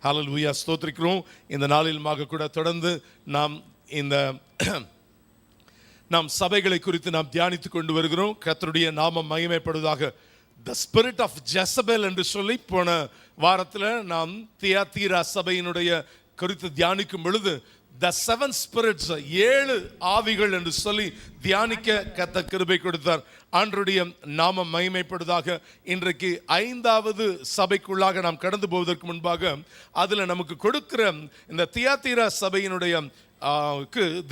ஹல்லேலூயா, ஸ்தோத்திரிக்கிறோம். இந்த நாளிலுமாக கூட தொடர்ந்து நாம் சபைகளை குறித்து நாம் தியானித்துக் கொண்டு வருகிறோம். கர்த்தருடைய நாமம் மகிமைப்படுவதாக. த ஸ்பிரிட் ஆஃப் ஜெசபெல் என்று சொல்லி போன வாரத்தில் நாம் தியாத்தீரா சபையினுடைய குறித்து தியானிக்கும் பொழுது த 7 spirits, 7 ஆவிகள் என்று சொல்லி தியானிக்க கர்த்தர் கிருபை கொடுத்தார். ஆண்டவருடைய நாமம் மகிமைப்படுவதாக. இன்றைக்கு 5வது சபைக்குள்ளாக நாம் கடந்து போவதற்கு முன்பாக அதில் நமக்கு கொடுக்கிற இந்த தியாத்தீரா சபையினுடைய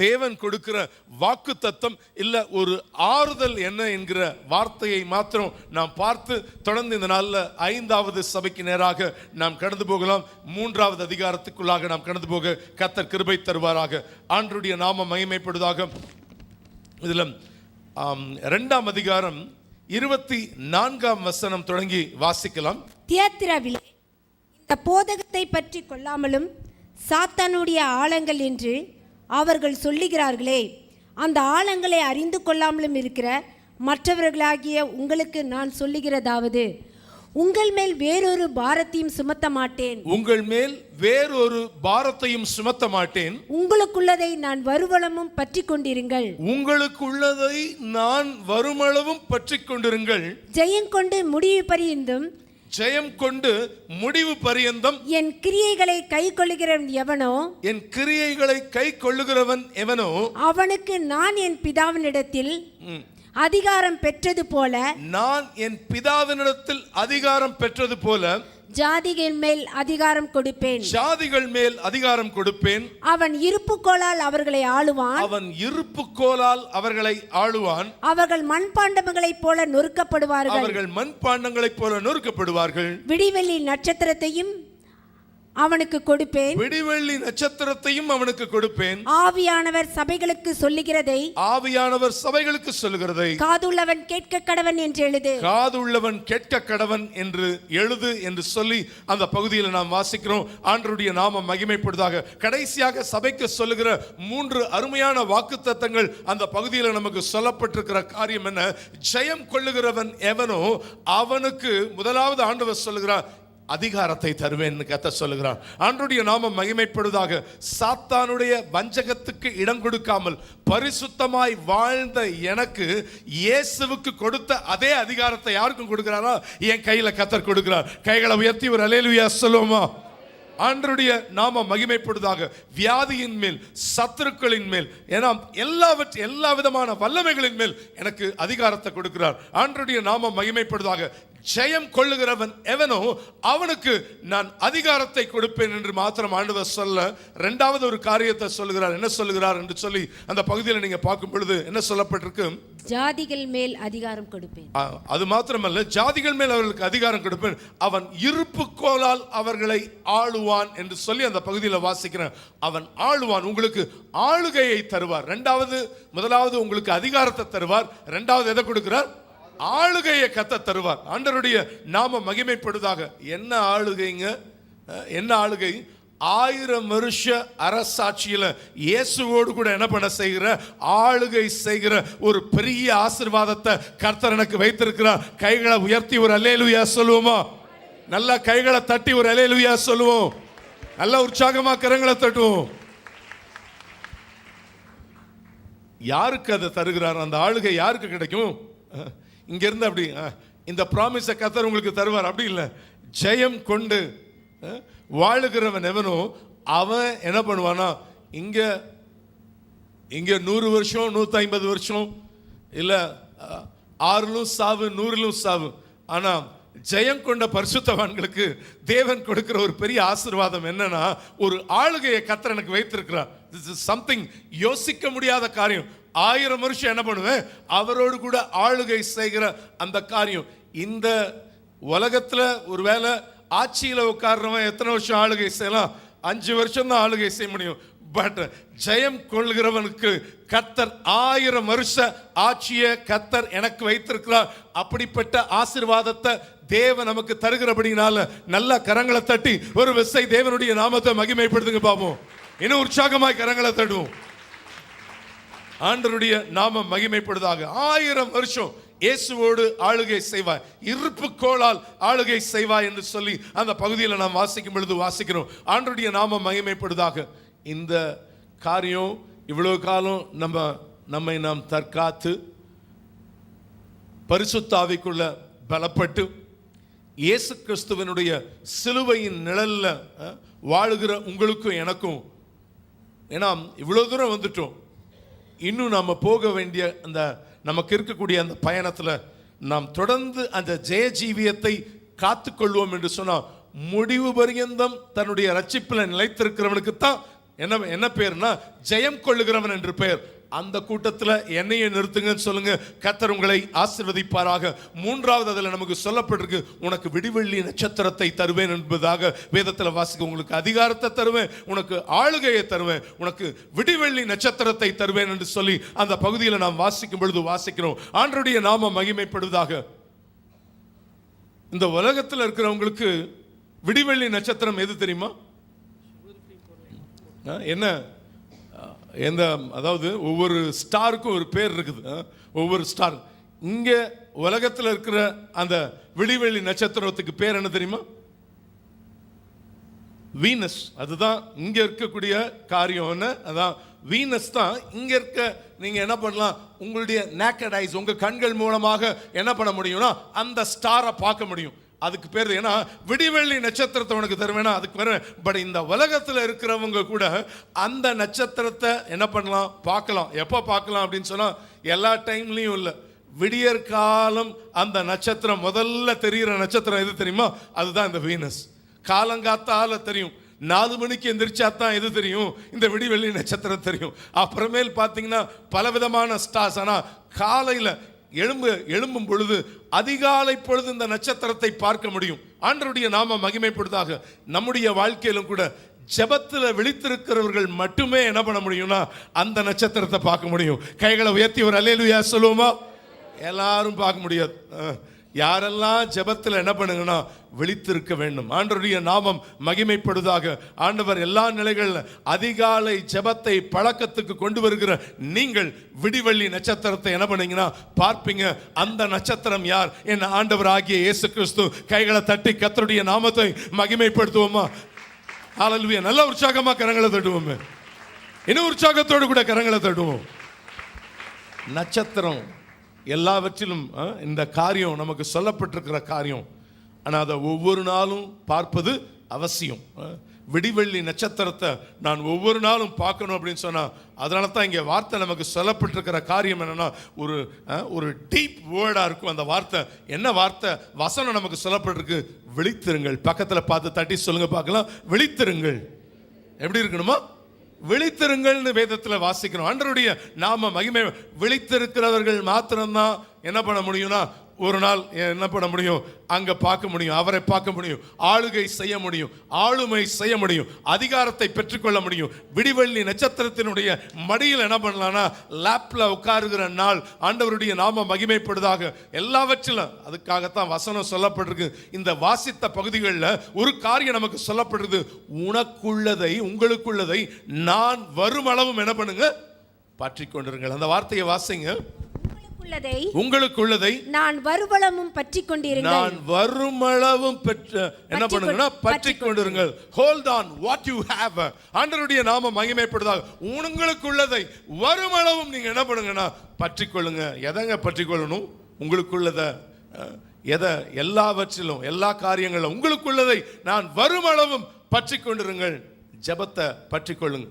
தேவன் கொடுக்கிற வாக்கு தத்தம் இல்ல ஒரு ஆறுதல் என்ன என்கிற வார்த்தையை மாத்திரம் நாம் பார்த்து தொடர்ந்து இந்த நாளில் 5வது சபைக்கு நேராக நாம் கடந்து போகலாம். 3வது அதிகாரத்துக்குள்ளாக நாம் கடந்து போக கர்த்தர் கிருபை தருவாராக. ஆண்டவருடைய நாமம் மகிமைப்படுவதாக. இதுல 2ஆம் அதிகாரம் 24ஆம் வசனம் தொடங்கி வாசிக்கலாம். தியத்திராவிலே இந்த போதகத்தை பற்றி கொள்ளாமலும் சாத்தானுடைய ஆழங்கள் என்று அவர்கள் சொல்லுகிறார்களே, அந்த ஆழங்களை அறிந்து கொள்ளாமலும் இருக்கிற மற்றவர்களாகிய உங்களுக்கு நான் சொல்லுகிறதாவது, உங்கள் மேல் வேறொரு பாரத்தையும் சுமத்த மாட்டேன். உங்கள் மேல் வேறொரு பாரத்தையும் சுமத்த மாட்டேன். உங்களுக்குள்ளதை நான் வருவளமும் பற்றி கொண்டிருங்கள். உங்களுக்குள்ளதை நான் வருமளவும் பற்றி கொண்டிருங்கள். ஜெயம் கொண்டு முடிவு பரியந்தும், ஜெயம் கொண்டு முடிவு பரியந்தம் என் கிரியைகளை கை கொள்ளுகிறவன் எவனோ, என் கிரியைகளை கை கொள்ளுகிறவன் எவனோ, அவனுக்கு நான் என் பிதாவினிடத்தில் அதிகாரம் பெற்றது போல, நான் என் பிதாவினிடத்தில் அதிகாரம் பெற்றது போல ஜாதிகள் மேல் அதிகாரம் கொடுப்பேன். ஜாதிகள் மேல் அதிகாரம் கொடுப்பேன். அவன் இருப்புக்கோலால் அவர்களை ஆளுவான். அவன் இருப்புக்கோலால் அவர்களை ஆளுவான். அவர்கள் மண்பாண்டங்களைப் போல நொறுக்கப்படுவார்கள். அவர்கள் மண்பாண்டங்களைப் போல நொறுக்கப்படுவார்கள். விடிவெள்ளி நட்சத்திரத்தையும் அவனுக்கு கொடுப்பேன். விடிவெள்ளி நட்சத்திரத்தையும் அவனுக்கு கொடுப்பேன். ஆவியானவர் சபைகளுக்கு சொல்லுகிறதை, ஆவியானவர் சபைகளுக்கு சொல்லுகிறதை காதுள்ளவன் கேட்க கடவன் என்று எழுது. காதுள்ளவன் கேட்க கடவன் என்று எழுது என்று சொல்லி அந்த பகுதியில் நாம் வாசிக்கிறோம். ஆண்டவருடைய நாமம் மகிமைப்படுவதாக. கடைசியாக சபைக்கு சொல்லுகிற 3 அருமையான வாக்குத்தத்தங்கள் அந்த பகுதியில் நமக்கு சொல்லப்பட்டிருக்கிற காரியம் என்ன? ஜெயம் கொள்ளுகிறவன் எவனோ அவனுக்கு முதலாவது ஆண்டவர் சொல்லுகிறார், அதிகாரத்தை தருவேன் கர்த்தர் சொல்லுகிறார். ஆண்டவருடைய நாமம் மகிமைப்படுவதாக. சாத்தானுடைய வஞ்சகத்துக்கு இடம் கொடுக்காமல் பரிசுத்தமாய் வாழ்ந்த எனக்கு இயேசுவுக்கு கொடுத்த அதே அதிகாரத்தை யாருக்கும் கொடுக்கிறாரா? என் கையில கர்த்தர் கொடுக்கிறார். கைகளை உயர்த்தி ஒரு அல்லேலூயா சொல்லுவோமா? ஆண்டவருடைய நாமம் மகிமைப்படுவதாக. வியாதியின் மேல், சத்துருக்களின் மேல், எல்லா விதமான வல்லமைகளின் மேல் எனக்கு அதிகாரத்தை கொடுக்கிறார். ஆண்டவருடைய நாமம் மகிமைப்படுவதாக. ஜெயம் கொள்ளுகிறவன் எவனோ அவனுக்கு நான் அதிகாரத்தை கொடுப்பேன் என்று மாத்திரம் ஆண்டவர் சொல்ல, 2வது ஒரு காரியத்தை சொல்லுகிறார். என்ன சொல்லுகிறார் என்று சொல்லி அந்த பகுதியில் நீங்க பார்க்கும் பொழுது என்ன சொல்லப்பட்டிருக்கு? ஜாதிகள் மேல் அதிகாரம் கொடுப்பேன். அது மாத்திரமல்ல, ஜாதிகள் மேல் அவர்களுக்கு அதிகாரம் கொடுப்பேன். அவன் இருப்புக்கோலால் அவர்களை ஆளுவான் என்று சொல்லி அந்த பகுதியில் வாசிக்கிறேன். அவன் ஆளுவான், உங்களுக்கு ஆளுகையை தருவார். முதலாவது உங்களுக்கு அதிகாரத்தை தருவார். 2வது எதை கொடுக்கிறார்? ஆளுகையை கர்த்தர் தருவார். ஆண்டவருடைய நாம மகிமைப்படுவதாக. என்ன ஆளுகைங்க? என்ன ஆளுகை? 1000 வருஷ அரசாட்சியில இயேசுவோடு கூட என்ன பண்ண செய்கிற ஆளுகை செய்கிற ஒரு பெரிய ஆசீர்வாதத்தை கர்த்தர் எனக்கு வைத்திருக்கிறார். கைகளை உயர்த்தி ஒரு அல்லேலூயா சொல்லுவோமா? நல்லா கைகளை தட்டி ஒரு அல்லேலூயா சொல்லுவோம். நல்ல உற்சாகமா கரங்களை தட்டுவோம். யாருக்கு அதை தருகிறார்? அந்த ஆளுகை யாருக்கு கிடைக்கும்? இங்க இருந்து அப்படி இந்த ப்ராமிஸை கர்த்தர் உங்களுக்கு தருவார். அப்படி இல்லை. ஜெயம் கொண்டு வாழுகிறவன் எவனோ அவன் என்ன பண்ணுவானா, இங்க 100 வருஷம் 150 வருஷம் இல்ல 6 சாவு 100 சாவு. ஆனா ஜெயம் கொண்ட பரிசுத்தவான்களுக்கு தேவன் கொடுக்கிற ஒரு பெரிய ஆசீர்வாதம் என்னன்னா, ஒரு ஆளுகையை கர்த்தர் எனக்கு வைத்திருக்கிறார். திஸ் இஸ் சம்திங் யோசிக்க முடியாத காரியம். 1000 வருஷம் என்ன பண்ணுவேன்? அவரோடு கூட ஆளுகை செய்கிற அந்த காரியம். இந்த உலகத்துல ஒருவேளை ஆட்சியில உட்கார்றவன் எத்தனை வருஷம் ஆளுகை செய்யலாம்? 5 வருஷம் தான் ஆளுகை செய்ய முடியும். பட் ஜெயம் கொள்கிறவனுக்கு கர்த்தர் 1000 வருஷ ஆட்சியை கர்த்தர் எனக்கு வைத்திருக்கிறார். அப்படிப்பட்ட ஆசீர்வாதத்தை தேவன் நமக்கு தருகிறபடினால நல்ல கரங்களை தட்டி ஒரு விசை தேவனுடைய நாமத்தை மகிமைப்படுத்துங்க பாப்போம். இன்னும் உற்சாகமாய் கரங்களை தட்டுவோம். ஆண்டவருடைய நாமம் மகிமைப்படுவதாக. 1000 வருஷம் இயேசுவோடு ஆளுகை செய்வாய், இருப்பு கோளால் ஆளுகை செய்வாய் என்று சொல்லி அந்த பகுதியில் நாம் வாசிக்கும் பொழுது வாசிக்கிறோம். ஆண்டவருடைய நாமம் மகிமைப்படுவதாக. இந்த காரியம் இவ்வளவு காலம் நம்மை நாம் தற்காத்து பரிசுத்த ஆவிக்குள்ள பலப்பட்டு இயேசு கிறிஸ்துவனுடைய சிலுவையின் நிழல்ல வாழுகிற உங்களுக்கும் எனக்கும், ஏன்னா இவ்வளவு தூரம் வந்துட்டோம், இன்னும் நாம போக வேண்டிய அந்த நமக்கு இருக்கக்கூடிய அந்த பயணத்துல நாம் தொடர்ந்து அந்த ஜெய ஜீவியத்தை காத்துக்கொள்வோம் என்று சொன்னால், முடிவு பரியந்தம் தன்னுடைய ரட்சிப்புல நிலைத்திருக்கிறவனுக்கு தான் என்ன பேர்னா ஜெயம் கொள்ளுகிறவன் என்று பெயர். அந்த கூட்டத்தில் என்னையே நிறுத்துங்கன்னு சொல்லுங்க, கர்த்தர் உங்களை ஆசீர்வதிப்பாராக. 3வது அதில் நமக்கு சொல்லப்பட்டிருக்கு, உனக்கு விடிவெள்ளி நட்சத்திரத்தை தருவேன் என்பதாக வேதத்தில் வாசிக்க. உங்களுக்கு அதிகாரத்தை தருவேன், உனக்கு ஆளுகையை தருவேன், உனக்கு விடிவெள்ளி நட்சத்திரத்தை தருவேன் என்று சொல்லி அந்த பகுதியில் நாம் வாசிக்கும் பொழுது வாசிக்கிறோம். ஆண்டவருடைய நாமம் மகிமைப்படுவதாக. இந்த உலகத்தில் இருக்கிறவங்களுக்கு விடிவெள்ளி நட்சத்திரம் எது தெரியுமா? என்ன அதாவது ஒவ்வொரு ஸ்டாருக்கும் ஒரு பேர் இருக்குது. ஒவ்வொரு ஸ்டார் இங்க உலகத்தில் இருக்கிற அந்த விடிவெள்ளி நட்சத்திரத்துக்கு பேர் என்ன தெரியுமா? வீனஸ். அதுதான் இங்க இருக்கக்கூடிய காரியம். என்ன அதான் வீனஸ் தான் இங்க இருக்க. நீங்க என்ன பண்ணலாம், உங்களுடைய நேக்கட் ஐஸ், உங்க கண்கள் மூலமாக என்ன பண்ண முடியும்னா அந்த ஸ்டாரை பார்க்க முடியும். அதுக்கு பேர் ஏன்னா விடிவெள்ளி நட்சத்திரத்தை உனக்கு தருவேனா அதுக்கு பேர். பட் இந்த உலகத்தில் இருக்கிறவங்க கூட அந்த நட்சத்திரத்தை என்ன பண்ணலாம், பார்க்கலாம். எப்போ பார்க்கலாம் அப்படின்னு சொன்னா, எல்லா டைம்லையும் இல்லை, விடியற் காலம் அந்த நட்சத்திரம் முதல்ல தெரிகிற நட்சத்திரம் எது தெரியுமா? அதுதான் இந்த வீனஸ். காலங்காத்தால தெரியும், 4 மணிக்கு எந்திரிச்சா தான் எது தெரியும், இந்த விடிவெள்ளி நட்சத்திரம் தெரியும். அப்புறமேல் பார்த்தீங்கன்னா பலவிதமான ஸ்டார்ஸ். ஆனால் காலையில் எழும்பும் பொழுது அதிகாலை பொழுது இந்த நட்சத்திரத்தை பார்க்க முடியும். ஆண்டவருடைய நாம மகிமைப்படுவதாக. நம்முடைய வாழ்க்கையிலும் கூட ஜெபத்தில் விழித்திருக்கிறவர்கள் மட்டுமே என்ன பண்ண முடியும்னா அந்த நட்சத்திரத்தை பார்க்க முடியும். கைகளை உயர்த்தி ஒரு அல்லேலூயா சொல்லுவோமா? எல்லாரும் பார்க்க முடியாது. யாரெல்லாம் ஜெபத்தில் என்ன பண்ணுங்கன்னா விழித்திருக்க வேண்டும். ஆண்டவருடைய நாமம் மகிமைப்படுவதாக. ஆண்டவர் எல்லா நிலைகளில் அதிகாலை ஜெபத்தை பழக்கத்துக்கு கொண்டு வருகிற நீங்கள் விடிவெள்ளி நட்சத்திரத்தை என்ன பண்ணீங்கன்னா பார்ப்பீங்க. அந்த நட்சத்திரம் யார்? என் ஆண்டவர் ஆகிய இயேசு கிறிஸ்து. கைகளை தட்டி கர்த்தருடைய நாமத்தை மகிமைப்படுத்துவோமா? ஹல்லேலூயா. நல்ல உற்சாகமா கரங்களை தட்டுவோமே. இன்னும் உற்சாகத்தோடு கூட கரங்களை தட்டுவோம். நட்சத்திரம் எல்லாவற்றிலும் இந்த காரியம் நமக்கு சொல்லப்பட்டிருக்கிற காரியம். ஆனால் அதை ஒவ்வொரு நாளும் பார்ப்பது அவசியம். விடிவெள்ளி நட்சத்திரத்தை நான் ஒவ்வொரு நாளும் பார்க்கணும் அப்படின்னு சொன்னால், அதனால தான் இங்கே வார்த்தை நமக்கு சொல்லப்பட்டிருக்கிற காரியம் என்னன்னா ஒரு டீப் வேர்டாக இருக்கும் அந்த வார்த்தை. என்ன வார்த்தை வசனம் நமக்கு சொல்லப்பட்டிருக்கு? விழித்திருங்கள். பக்கத்தில் பார்த்து தட்டி சொல்லுங்க பார்க்கலாம். விழித்திருங்கள். எப்படி இருக்கணுமா? விழித்திருங்கள்னு வேதத்தில் வாசிக்கிறோம். ஆண்டவருடைய நாம மகிமை. விழித்திருக்கிறவர்கள் மாத்திரம்தான் என்ன பண்ண முடியும்னா ஒரு நாள் என்ன பண்ண முடியும், அங்க பார்க்க முடியும், அவரை பார்க்க முடியும், ஆளுகை செய்ய முடியும், ஆளுமை செய்ய முடியும், அதிகாரத்தை பெற்றுக்கொள்ள முடியும். விடிவெள்ளி நட்சத்திரத்தினுடைய மடியில் என்ன பண்ணலாம்னா லேப்ல உட்காருகிற நாள் ஆண்டவருடைய நாம மகிமைப்படுவதாக. எல்லாவற்றிலும் அதுக்காகத்தான் வசனம் சொல்லப்பட்டிருக்கு. இந்த வாசித்த பகுதிகளில் ஒரு காரியம் நமக்கு சொல்லப்படுறது, உனக்குள்ளதை உங்களுக்குள்ளதை நான் வருமளவும் என்ன பண்ணுங்க பற்றி கொண்டிருங்கள். அந்த வார்த்தையை வாசிங்க. உங்களுக்குள்ளதை நான் வருமளவும் பற்றி கொண்டிருங்கள். நான் வருமளவும் என்ன பண்ணுங்கன்னா பற்றி கொண்டிருங்கள். Hold on what you have. ஆண்டவருடைய நாம மகிமைப்படுவதாக. உங்களுக்குள்ளதை வருமளவும் நீங்க என்ன பண்ணுங்கன்னா பற்றி கொள்ளுங்க. எதங்க பற்றி கொள்ளணும்? உங்களுக்குள்ளதை. எதை? எல்லாவற்றிலும் எல்லா காரியங்களும் உங்களுக்குள்ளதை நான் வருமளவும் பற்றி கொண்டிருங்கள். ஜெபத்தை பற்றி கொள்ளுங்க.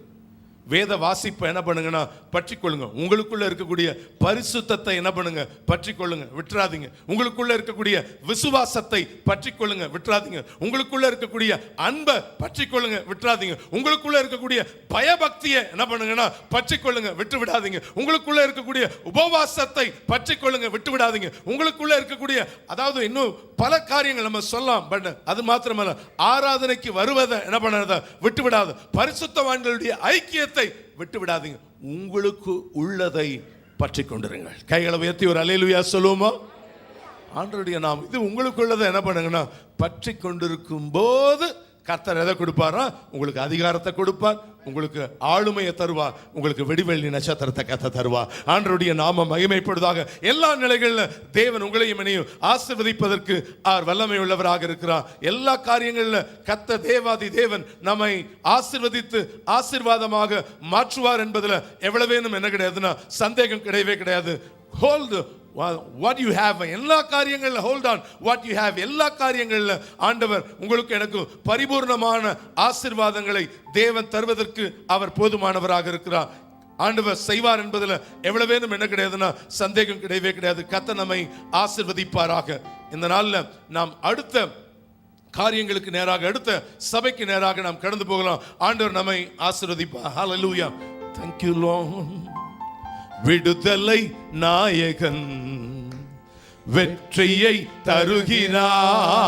வேத வாசிப்பை என்ன பண்ணுங்கன்னா பற்றி கொள்ளுங்க. உங்களுக்குள்ள இருக்கக்கூடிய பரிசுத்தத்தை என்ன பண்ணுங்க பற்றி கொள்ளுங்க, விட்டுறாதீங்க. உங்களுக்குள்ள இருக்கக்கூடிய விசுவாசத்தை பற்றி கொள்ளுங்க, விட்டுறாதீங்க. உங்களுக்குள்ள இருக்கக்கூடிய அன்பை பற்றி கொள்ளுங்க, விட்டுறாதீங்க. உங்களுக்குள்ள இருக்கக்கூடிய பயபக்தியை என்ன பண்ணுங்கன்னா பற்றி கொள்ளுங்க, விட்டு விடாதீங்க. உங்களுக்குள்ள இருக்கக்கூடிய உபவாசத்தை பற்றி கொள்ளுங்க, விட்டு விடாதீங்க. உங்களுக்குள்ள இருக்கக்கூடிய அதாவது இன்னும் பல காரியங்கள் நம்ம சொல்லலாம். பட் அது மாத்திரமல்ல, ஆராதனைக்கு வருவதை என்ன பண்ணாத விட்டு விடாது. பரிசுத்தவான்களுடைய ஐக்கியத்தை விட்டு விடாதீங்க. உங்களுக்கு உள்ளதை பற்றி கொண்டிருங்கள். கைகளை உயர்த்தி ஒரு அல்லேலூயா சொல்லுவோமா? ஆண்டவருடைய நாமம் இது உங்களுக்குள்ளதை என்ன பண்ணுங்கன்னா பற்றி கொண்டிருக்கும் போது கர்த்தர் எதை கொடுப்பாரா? உங்களுக்கு அதிகாரத்தை கொடுப்பார், உங்களுக்கு ஆளுமையை தருவார், உங்களுக்கு விடிவெள்ளி நட்சத்திரத்தை கர்த்தர் தருவார். ஆண்டவருடைய நாமம் மகிமைப்படுவதாக. எல்லா நிலைகளில் தேவன் உங்களையும் என்னையும் ஆசீர்வதிப்பதற்கு அவர் வல்லமை உள்ளவராக இருக்கிறார். எல்லா காரியங்களில் கர்த்தர் தேவாதி தேவன் நம்மை ஆசீர்வதித்து ஆசீர்வாதமாக மாற்றுவார் என்பதில் எவ்வளவேனும் என்ன கிடையாதுன்னா சந்தேகம் கிடையவே கிடையாது. Hold what you have. எல்லா காரியங்களில் hold on what you have. எல்லா காரியங்களில் ஆண்டவர் உங்களுக்கு எனக்கு பரிபூர்ணமான ஆசீர்வாதங்களை தேவன் தருவதற்கு அவர் போதுமானவராக இருக்கிறார். ஆண்டவர் செய்வார் என்பதில் எவ்வளவேனும் என்ன கிடையாதுன்னா சந்தேகம் கிடையவே கிடையாது. கர்த்தர் நம்மை ஆசீர்வதிப்பாராக. இந்த நாளில் நாம் அடுத்த காரியங்களுக்கு நேராக, அடுத்த சபைக்கு நேராக நாம் கடந்து போகலாம். ஆண்டவர் நம்மை ஆசீர்வதிப்பார். ஹல்லேலூயா. Thank you Lord. விடுதலை நாயகன் வெற்றியை தருகிறார்,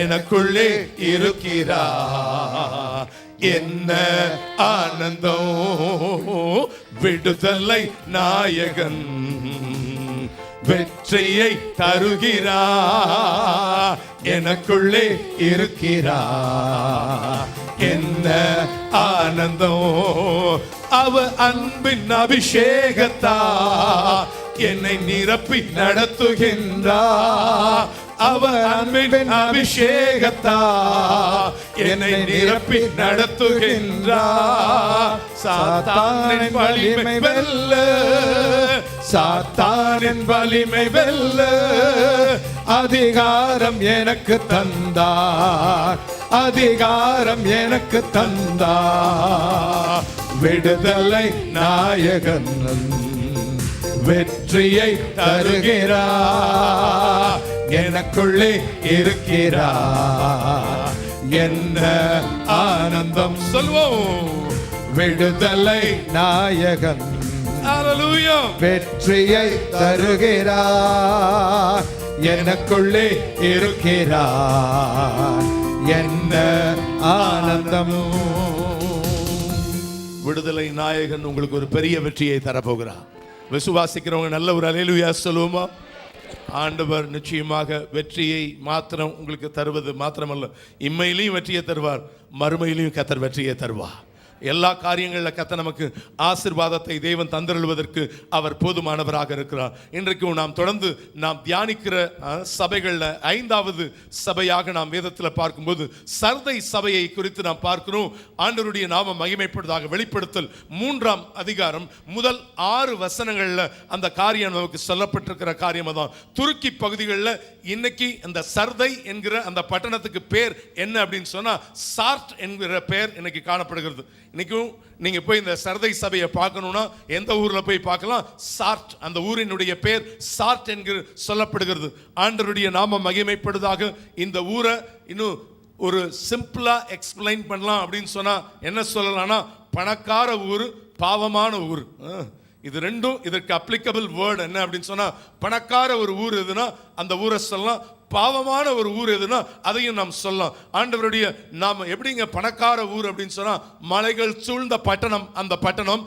எனக்குள்ளே இருக்கிறார், என்ன ஆனந்தம். விடுதலை நாயகன் வெற்றியை தருகிறார், எனக்குள்ளே இருக்கிறார், என்ன ஆனந்தம். அவ அன்பின் அபிஷேகத்தா என்னை நிரப்பி நடத்துகின்றார். அவ அன்பின் அபிஷேகத்தா என்னை நிரப்பி நடத்துகின்றார். சாத்தானின் வலிமை வெல்ல, சாத்தானின் வலிமை வெல்ல அதிகாரம் எனக்கு தந்தார், அதிகாரம் எனக்கு தந்தார். விடுதலை நாயகன் வெற்றியை தருகிறார், எனக்குள்ளே இருக்கிறார், என்ன ஆனந்தம். சொல்வோம். விடுதலை நாயகன் ஹல்லேலூயா வெற்றியை தருகிறார், எனக்குள்ளே இருக்கிறார், என்ன ஆனந்தம். விடுதலை நாயகன் உங்களுக்கு ஒரு பெரிய வெற்றியை தரப்போகிறார். விசுவாசிக்கிறவங்க நல்ல ஒரு அல்லேலூயா சொல்லுவோமா? ஆண்டவர் நிச்சயமாக வெற்றியை மாத்திரம் உங்களுக்கு தருவது மாத்திரமல்ல, இம்மையிலையும் வெற்றியை தருவார், மறுமையிலையும் கர்த்தர் வெற்றியை தருவார். எல்லா காரியங்களில் கர்த்தர் நமக்கு ஆசீர்வாதத்தை தேவன் தந்தருள்வதற்கு அவர் போதுமானவராக இருக்கிறார். இன்றைக்கு நாம் தொடர்ந்து நாம் தியானிக்கிற சபைகளில் 5வது சபையாக நாம் வேதத்தில் பார்க்கும்போது சர்தை சபையை குறித்து நாம் பார்க்கிறோம். ஆண்டவருடைய நாமம் மகிமைப்படுவதாக. வெளிப்படுத்தல் 3ஆம் அதிகாரம் முதல் 6 வசனங்களில் அந்த காரியம் நமக்கு சொல்லப்பட்டிருக்கிற காரியம் தான். துருக்கி பகுதிகளில் இன்னைக்கு இந்த சர்தை என்கிற அந்த பட்டணத்துக்கு பேர் என்ன அப்படின்னு சொன்னா சார்ட் என்கிற பேர் இன்னைக்கு காணப்படுகிறது. இன்னைக்கும் நீங்க போய் இந்த சர்தை சபையை பார்க்கணும்னா எந்த ஊர்ல போய் பார்க்கலாம்? சார்ட். அந்த ஊரினுடைய பேர் சார்ட் என்கிற சொல்லப்படுகிறது. ஆண்டவருடைய நாமம் மகிமைப்படுவதாக. இந்த ஊரை இன்னும் ஒரு சிம்பிளா எக்ஸ்பிளைன் பண்ணலாம் அப்படின்னு சொன்னா என்ன சொல்லலாம்னா பணக்கார ஊர், பாவமான ஊர். இது ரெண்டும் இதற்கு அப்ளிகபிள் வேர்டு என்ன அப்படின்னு சொன்னா பணக்கார ஒரு ஊர் எதுனா அந்த ஊரை சொல்லலாம், பாவமான ஒரு ஊர் எதுனா அதையும் நாம் சொல்லலாம். ஆண்டவருடைய நாம எப்படிங்க பணக்கார ஊர் அப்படின்னு சொன்னா மலைகள் சூழ்ந்த பட்டணம். அந்த பட்டணம்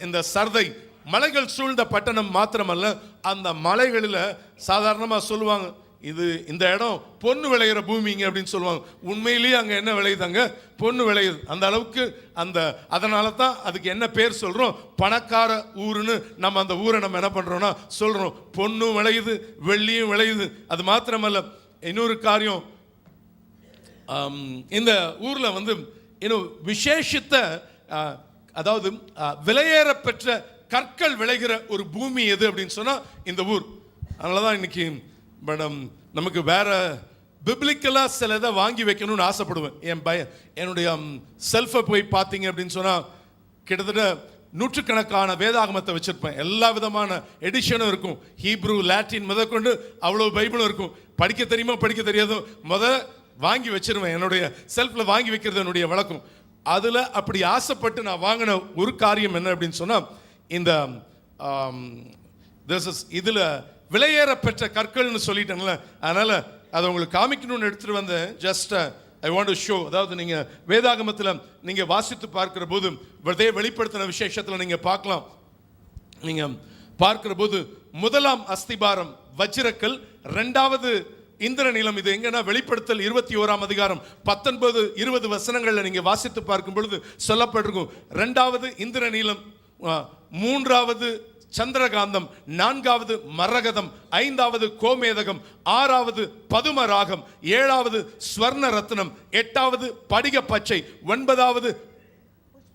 இந்த சர்தை மலைகள் சூழ்ந்த பட்டணம் மாத்திரமல்ல, அந்த மலைகளில் சாதாரணமாக சொல்லுவாங்க இது இந்த இடம் பொண்ணு விளையிற பூமிங்க அப்படின்னு சொல்லுவாங்க. உண்மையிலேயே அங்கே என்ன விளையுதாங்க? பொண்ணு விளையுது. அந்த அளவுக்கு அதனால தான் அதுக்கு என்ன பேர் சொல்கிறோம்? பணக்கார ஊருன்னு நம்ம அந்த ஊரை நம்ம என்ன பண்ணுறோம்னா சொல்கிறோம். பொண்ணும் விளையுது, வெள்ளியும் விளையுது. அது மாத்திரமல்ல, இன்னொரு காரியம், இந்த ஊரில் இன்னும் விசேஷித்த அதாவது விலையேற பெற்ற கற்கள் விளைகிற ஒரு பூமி எது அப்படின்னு சொன்னால் இந்த ஊர். அதனால தான் இன்னைக்கு நமக்கு வேற பிப்ளிக்கலாக சில இதை வாங்கி வைக்கணும்னு ஆசைப்படுவேன். என்னுடைய செல்ஃபை போய் பார்த்தீங்க அப்படின்னு சொன்னால் கிட்டத்தட்ட நூற்றுக்கணக்கான வேதாகமத்தை வச்சிருப்பேன். எல்லா விதமான எடிஷனும் இருக்கும். ஹீப்ரு, லாட்டின் முதற்கொண்டு அவ்வளோ பைபிளும் இருக்கும். படிக்க தெரியுமா படிக்க தெரியாதோ வாங்கி வச்சிருவேன். என்னுடைய செல்ஃபில் வாங்கி வைக்கிறது என்னுடைய வழக்கம். அதில் அப்படி ஆசைப்பட்டு நான் வாங்கின ஒரு காரியம் என்ன அப்படின்னு சொன்னால் இந்த இதில் விலையேற பெற்ற கற்கள்னு சொல்லிட்டேன்ல, அதனால் அதை உங்களுக்கு காமிக்கணும்னு எடுத்துகிட்டு வந்தேன். Just I want to show. அதாவது நீங்கள் வேதாகமத்தில் நீங்கள் வாசித்து பார்க்கிற போது வெளிப்படுத்தின விசேஷத்தில் நீங்கள் பார்க்கலாம். நீங்கள் பார்க்கிற போது முதலாம் அஸ்திபாரம் வஜ்ரக்கல், 2வது இந்திரநீலம். இது எங்கன்னா வெளிப்படுத்தல் 21ஆம் அதிகாரம் 19-20 வசனங்கள்ல நீங்க வாசித்து பார்க்கும் பொழுது சொல்லப்பட்டிருக்கும். 2வது இந்திரநீலம், 3வது சந்திரகாந்தம், 4வது மரகதம், 5வது கோமேதகம், 6வது பதுமராகம், 7வது ஸ்வர்ண ரத்னம், 8வது படிக பச்சை, 9வது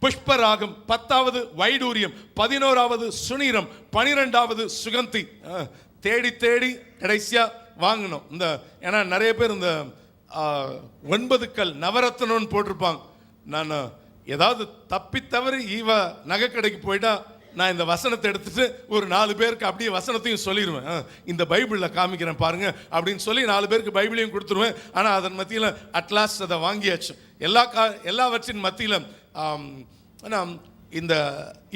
புஷ்பராகம், 10வது வைடூரியம், 11வது சுனீரம், 12வது சுகந்தி. தேடி தேடி கடைசியா வாங்கணும். இந்த ஏன்னா நிறைய பேர் இந்த 9 கல் நவரத்னம்னு போட்டிருப்பாங்க. நான் ஏதாவது தப்பி தவறி நகை கடைக்கு போயிட்டா நான் இந்த வசனத்தை எடுத்துட்டு ஒரு 4 பேருக்கு அப்படியே வசனத்தையும் சொல்லிடுவேன். இந்த பைபிளில் காமிக்கிறேன் பாருங்க அப்படின்னு சொல்லி 4 பேருக்கு பைபிளையும் கொடுத்துருவேன். ஆனால் அதன் மத்தியில் அட்லாஸ்ட் அதை வாங்கியாச்சு. எல்லாவற்றின் மத்தியில் இந்த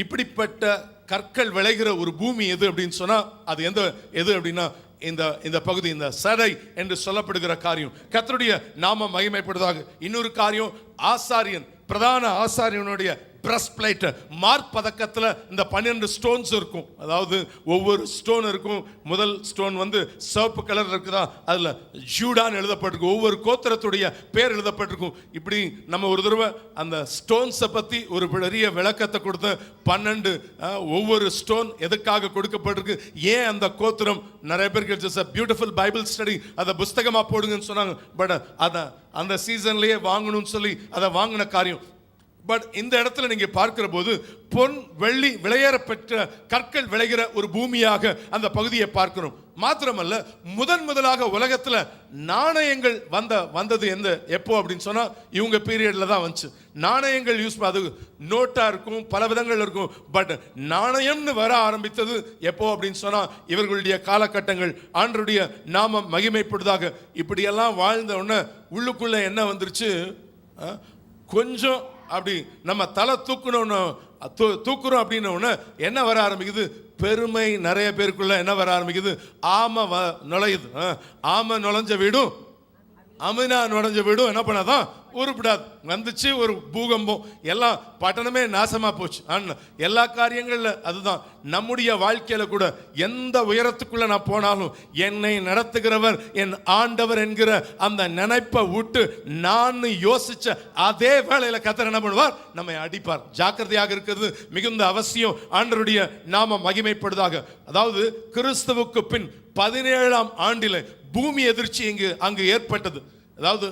இப்படிப்பட்ட கற்கள் விளைகிற ஒரு பூமி எது அப்படின்னு சொன்னா அது எது அப்படின்னா இந்த பகுதி, இந்த சடை என்று சொல்லப்படுகிற காரியம். கர்த்தருடைய நாமம் மகிமைப்படுவதாக. இன்னொரு காரியம், ஆசாரியன், பிரதான ஆசாரியனுடைய பிரஸ்ட் பிளேட், மார்பதக்கத்தில் இந்த 12 ஸ்டோன்ஸ் இருக்கும். அதாவது ஒவ்வொரு ஸ்டோன் இருக்கும். முதல் ஸ்டோன் சிவப்பு கலர் இருக்குதா, அதுல ஜூடான் எழுதப்பட்டிருக்கும். ஒவ்வொரு கோத்திரத்துடைய பேர் எழுதப்பட்டிருக்கும். இப்படி நம்ம ஒரு தடவை அந்த ஸ்டோன்ஸை பத்தி ஒரு பெரிய விளக்கத்தை கொடுத்த 12 ஒவ்வொரு ஸ்டோன் எதுக்காக கொடுக்கப்பட்டிருக்கு, ஏன் அந்த கோத்திரம், நிறைய பேருக்கு it's a beautiful Bible study, அதை புஸ்தகமா போடுங்கன்னு சொன்னாங்க. பட் அதை அந்த சீசன்லயே வாங்கணும்னு சொல்லி அதை வாங்கின காரியம். பட் இந்த இடத்துல நீங்க பார்க்கிற போது பொன் வெள்ளி விளையேறப்பெற்ற கற்கள் விளைகிற ஒரு பூமியாக அந்த பகுதியை பார்க்கிறோம். மாத்திரமல்ல, முதலாக உலகத்துல நாணயங்கள் வந்தது எப்போ அப்படின்னு சொன்னா இவங்க பீரியட்ல தான் வந்துச்சு. நாணயங்கள் யூஸ், அது நோட்டா இருக்கும், பல விதங்கள் இருக்கும். பட் நாணயம்னு வர ஆரம்பித்தது எப்போ அப்படின்னு சொன்னா இவர்களுடைய காலகட்டங்கள். ஆண்டவருடைய நாமம் மகிமைப்படுவதாக. இப்படியெல்லாம் வாழ்ந்த உடனே உள்ளுக்குள்ள என்ன வந்துருச்சு, கொஞ்சம் அப்படி நம்ம தலை தூக்குறோம் அப்படின்னு என்ன வர ஆரம்பிக்குது, பெருமை நிறைய பேருக்குள்ள என்ன வர ஆரம்பிக்குது, ஆமை நுழையுது. ஆமை நுழைஞ்ச வீடும் அமினா நுழைஞ்ச வீடும் என்ன பண்ணாதான் உருப்படாது. வந்துச்சு ஒரு பூகம்பம், எல்லாம் பட்டணமே நாசமா போச்சு. எல்லா காரியங்கள்ல அதுதான். நம்முடைய வாழ்க்கையில கூட எந்த உயரத்துக்குள்ள நான் போனாலும் என்னை நடத்துகிறவர் என் ஆண்டவர் என்கிற அந்த நினைப்பை விட்டு நான் யோசிச்ச அதே வேளையில கர்த்தர் என்ன பண்ணுவார், நம்மை அடிப்பார். ஜாக்கிரதையாக இருக்கிறது மிகுந்த அவசியம். ஆண்டவருடைய நாம மகிமைப்படுவதாக. அதாவது கிறிஸ்துவுக்கு பின் 17ஆம் ஆண்டில் பூமி எதிர்ச்சி அங்கு ஏற்பட்டது. அதாவது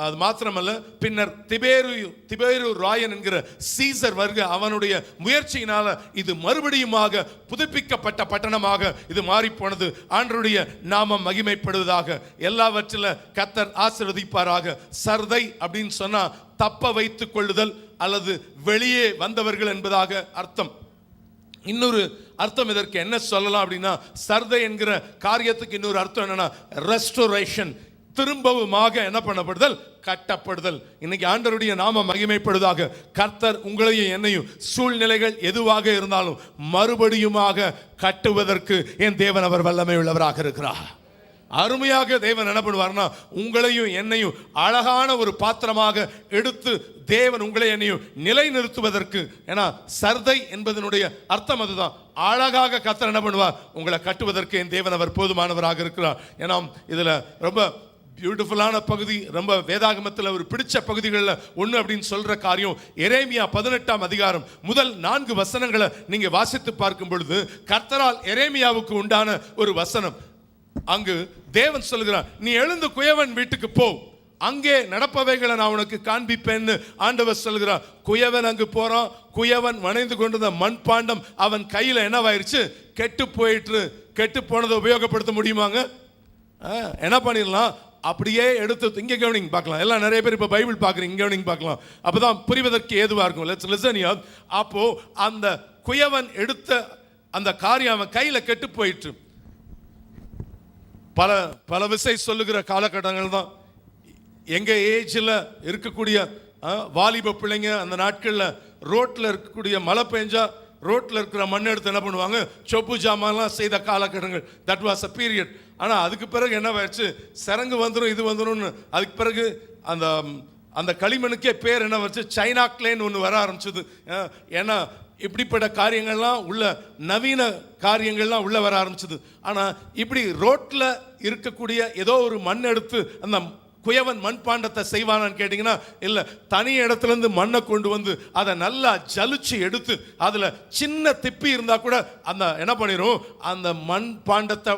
அது மாத்திரமல்ல, பின்னர் திபேரு ராயன் என்கிற சீசர் வருக அவனுடைய முயற்சியினால இது மறுபடியுமாக புதுப்பிக்கப்பட்ட பட்டணமாக இது மாறி போனது. ஆண்டவருடைய நாமம் மகிமைப்படுவதாக. எல்லாவற்றில கர்த்தர் ஆசீர்வதிப்பாராக. சர்தை அப்படின்னு சொன்னா தப்ப வைத்துக் கொள்ளுதல் அல்லது வெளியே வந்தவர்கள் என்பதாக அர்த்தம். இன்னொரு அர்த்தம் இதற்கு என்ன சொல்லலாம் அப்படின்னா, சர்தை என்கிற காரியத்துக்கு இன்னொரு அர்த்தம் என்னன்னா ரெஸ்டோரேஷன், திரும்பவுமாக என்ன பண்ணப்படுதல், கட்டப்படுதல். இன்னைக்கு ஆண்டவருடைய நாம மகிமைப்படுவதாக. கர்த்தர் உங்களையும் என்னையும் சூழ்நிலைகள் எதுவாக இருந்தாலும் மறுபடியுமாக கட்டுவதற்கு என் தேவன் அவர் வல்லமை உள்ளவராக இருக்கிறார். அருமையாக தேவன் என்ன பண்ணுவார்னா உங்களையும் என்னையும் அழகான ஒரு பாத்திரமாக எடுத்து தேவன் உங்களை என்னையும் நிலை நிறுத்துவதற்கு. ஏன்னா சர்தை என்பதனுடைய அர்த்தம் அதுதான். அழகாக கர்த்தர் என்ன பண்ணுவார், உங்களை கட்டுவதற்கு என் தேவன் அவர் போதுமானவராக இருக்கிறார். ஏன்னா இதுல ரொம்ப பியூட்டிஃபுல்லான பகுதி, ரொம்ப வேதாகமத்தில் ஒரு பிடிச்ச பகுதிகளில் ஒன்று அப்படின்னு சொல்ற காரியம் எரேமியா 18ஆம் அதிகாரம் முதல் 4 வசனங்களை நீங்க வாசித்து பார்க்கும் பொழுது கர்த்தரால் எரேமியாவுக்கு உண்டான ஒரு வசனம். அங்கு தேவன் சொல்கிறார், நீ எழுந்து குயவன் வீட்டுக்கு போ, அங்கே நடப்பவைகளை நான் உனக்கு காண்பிப்பேன்னு ஆண்டவர் சொல்கிறார். குயவன் அங்கு போறான். குயவன் வணைந்து கொண்டிருந்த மண்பாண்டம் அவன் கையில என்னவாயிருச்சு, கெட்டு போயிட்டு. கெட்டு போனதை உபயோகப்படுத்த முடியுமாங்க? என்ன பண்ணிடலாம், அப்படியே எடுத்து இங்கே கவனிங்க பார்க்கலாம். எல்லாம் நிறைய பேர் இப்போ பைபிள் பார்க்குறீங்க, கவனிங்க பார்க்கலாம். அப்போதான் புரிவதற்கு ஏதுவாக இருக்கும். Let's listen here. அப்போ அந்த குயவன் எடுத்த அந்த காரியம் அவன் கையில கெட்டு போயிட்டு. பல விசை சொல்லுகிற காலகட்டங்கள் தான். எங்க ஏஜ்ல இருக்கக்கூடிய வாலிப பிள்ளைங்க அந்த நாட்கள்ல ரோட்ல இருக்கக்கூடிய மழை பெஞ்சா ரோட்ல இருக்கிற மண் எடுத்து என்ன பண்ணுவாங்க, சொப்பு ஜாமான்லாம் செய்த காலகட்டங்கள். That was a period. ஆனா அதுக்கு பிறகு என்ன ஆயிடுச்சு, சரங்கு வந்துடும் இது வந்துடும். அதுக்கு பிறகு அந்த களிமண்ணுக்கே பேர் என்ன வச்சு, சைனா கிளேன்னு ஒன்று வர ஆரம்பிச்சது. ஏன்னா இப்படிப்பட்ட காரியங்கள்லாம் உள்ள நவீன காரியங்கள்லாம் உள்ள வர ஆரம்பிச்சது. ஆனா இப்படி ரோட்ல இருக்கக்கூடிய ஏதோ ஒரு மண் எடுத்து அந்த குயவன் மண்பாண்டத்தை செய்வானான்னு கேட்டீங்கன்னா இல்ல, தனி இடத்துல இருந்து மண்ணை கொண்டு வந்து அதை நல்லா ஜலிச்சு எடுத்து அதுல சின்ன திப்பி இருந்தா கூட அந்த என்ன பண்ணிரும், அந்த மண் பாண்டத்தை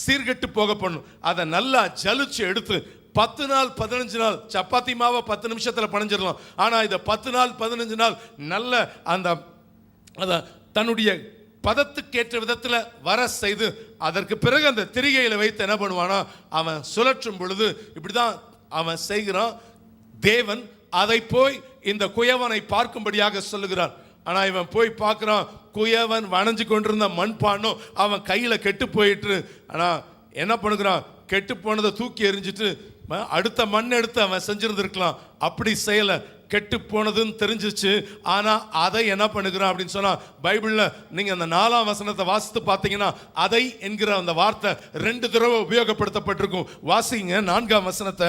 சீர்கெட்டு போக பண்ணும். அதை நல்லா ஜலிச்சு எடுத்து 10 நாள் 15 நாள் சப்பாத்தி மாவை 10 நிமிஷத்துல பணிஞ்சிடலாம். ஆனா இதை 10 நாள் 15 நாள் நல்ல அந்த தன்னுடைய பதத்துக்கேற்ற விதத்துல வர செய்து அதற்கு பிறகு அந்த திரிகையில வைத்து என்ன பண்ணுவானா, அவன் சுழற்றும் பொழுது இப்படிதான் அவன் செய்கிறான். தேவன் அதை போய் இந்த குயவனை பார்க்கும்படியாக சொல்லுகிறார். ஆனா இவன் போய் பார்க்கிறான், குயவன் வணைஞ்சு கொண்டிருந்த மண்பாண்டம் அவன் கையில கெட்டு போயிட்டு. ஆனா என்ன பண்ணுகிறான், கெட்டு போனதை தூக்கி எறிஞ்சிட்டு அடுத்த மண் எடுத்து அவன் செஞ்சிருந்திருக்கலாம். அப்படி செய்யல, கெட்டு போனதுன்னு தெரிஞ்சிச்சு. ஆனா அதை என்ன பண்ணுகிறான் அப்படின்னு சொன்னா, பைபிள்ல நீங்க அந்த 4ஆம் வசனத்தை வாசித்து பார்த்தீங்கன்னா அதை என்கிற அந்த வார்த்தை 2 தடவை உபயோகப்படுத்தப்பட்டிருக்கும். வாசிங்க 4ஆம் வசனத்தை.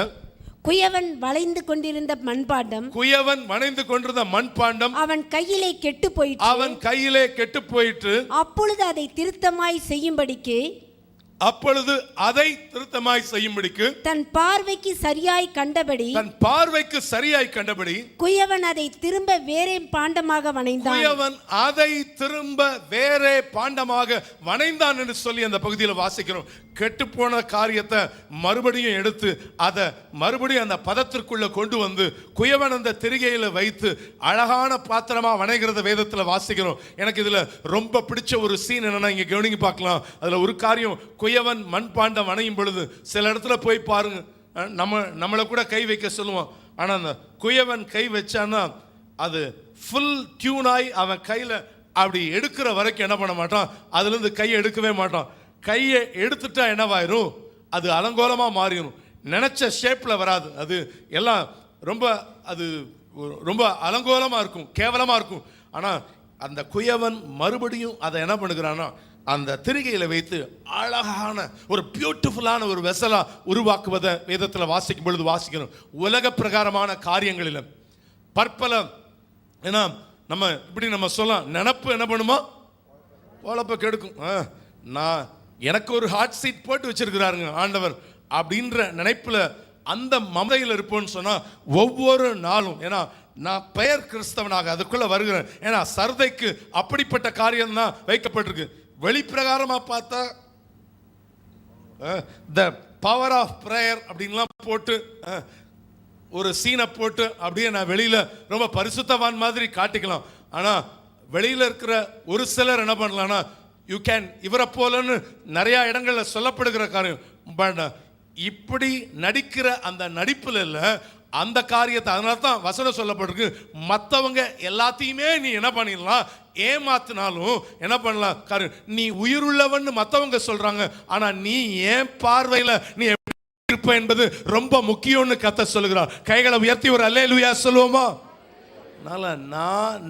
குயவன் வளைந்து கொண்டிருந்த மண்பாண்டம், குயவன் வணைந்து கொண்டிருந்த மண்பாண்டம் அவன் கையிலே கெட்டு போயிற்று. அவன் கையிலே கெட்டு போயிற்று. அப்பொழுது அதை திருத்தமாய் செய்யும்படிக்கு தன் பார்வைக்கு சரியாய் கண்டபடி குயவன் அதை திரும்ப வேறே பாண்டமாக வணைந்தான் என்று சொல்லி அந்த பகுதியில் வாசிக்கிறோம். கெட்டுப்போன காரியத்தை மறுபடியும் எடுத்து அதை மறுபடியும் அந்த பதத்திற்குள்ள கொண்டு வந்து குயவன் அந்த திரிகையில வைத்து அழகான பாத்திரமா வணைகிறத வேதத்தில் வாசிக்கிறோம். எனக்கு இதுல ரொம்ப பிடிச்ச ஒரு சீன் என்னன்னா, இங்க கவனிங்க பார்க்கலாம். அதுல ஒரு காரியம், குயவன் மண்பாண்டம் வணையும் பொழுது சில இடத்துல போய் பாருங்க, நம்மளை கூட கை வைக்க சொல்லுவான். ஆனா அந்த குயவன் கை வச்சான்னா அது ஃபுல் டியூனாய் அவன் கையில அப்படி எடுக்கிற வரைக்கும் என்ன பண்ண மாட்டான், அதுல இருந்து கையை எடுக்கவே மாட்டான். கையை எடுத்துட்டா என்னவாயிரும், அது அலங்கோலமா மாறிடும். நினைச்ச ஷேப்ல வராது. அது எல்லாம் ரொம்ப அலங்கோலமா இருக்கும், கேவலமா இருக்கும். ஆனா அந்த குயவன் மறுபடியும் அதை என்ன பண்ணுகிறான்னா, அந்த திரிகையில வைத்து அழகான ஒரு பியூட்டிஃபுல்லான ஒரு வெசலா உருவாக்குவதை வேதத்தில் வாசிக்கும் பொழுது வாசிக்கணும். உலக பிரகாரமான காரியங்களில் பற்பல ஏன்னா நம்ம சொல்லலாம், நினப்பு என்ன பண்ணுமா, உழப்ப கெடுக்கும். எனக்கு ஒரு ஹாட் சீட் போட்டு வச்சிருக்கிறாருங்க ஆண்டவர் அப்படின்ற நினைப்புல அந்த மமதையில் இருப்போம்னு சொன்னா ஒவ்வொரு நாளும், ஏன்னா நான் பெயர் கிறிஸ்தவனாக அதுக்குள்ள வருகிறேன். ஏன்னா சர்தைக்கு அப்படிப்பட்ட காரியம் தான் வைக்கப்பட்டிருக்கு. வெளிப்பிரகாரமா பார்த்தா த பவர் ஆஃப் பிரேயர் அப்படின்லாம் போட்டு ஒரு சீனை போட்டு அப்படியே நான் வெளியில ரொம்ப பரிசுத்தவான் மாதிரி காட்டிக்கலாம். ஆனா வெளியில இருக்கிற ஒரு சிலர் என்ன பண்ணலாம்னா, யூ கேன் இவரை போலன்னு நிறைய இடங்கள்ல சொல்லப்படுகிற காரியம். பட் இப்படி நடிக்கிற அந்த நடிப்புல இல்ல அந்த காரியத்தை, அதனால தான் வசனம் சொல்லப்பட்டிருக்கு, மற்றவங்க எல்லாத்தையுமே நீ என்ன பண்ணிடலாம், ஏமாத்தினாலும் என்ன பண்ணலாம், நீ உயிருள்ளவன்னு மற்றவங்க சொல்றாங்க, ஆனா நீ ஏன் பார்வையில நீ இருப்ப என்பது ரொம்ப முக்கியம்னு கர்த்தர் சொல்லுகிறார். கைகளை உயர்த்தி ஒரு அல்லேலூயா சொல்லுவோமா?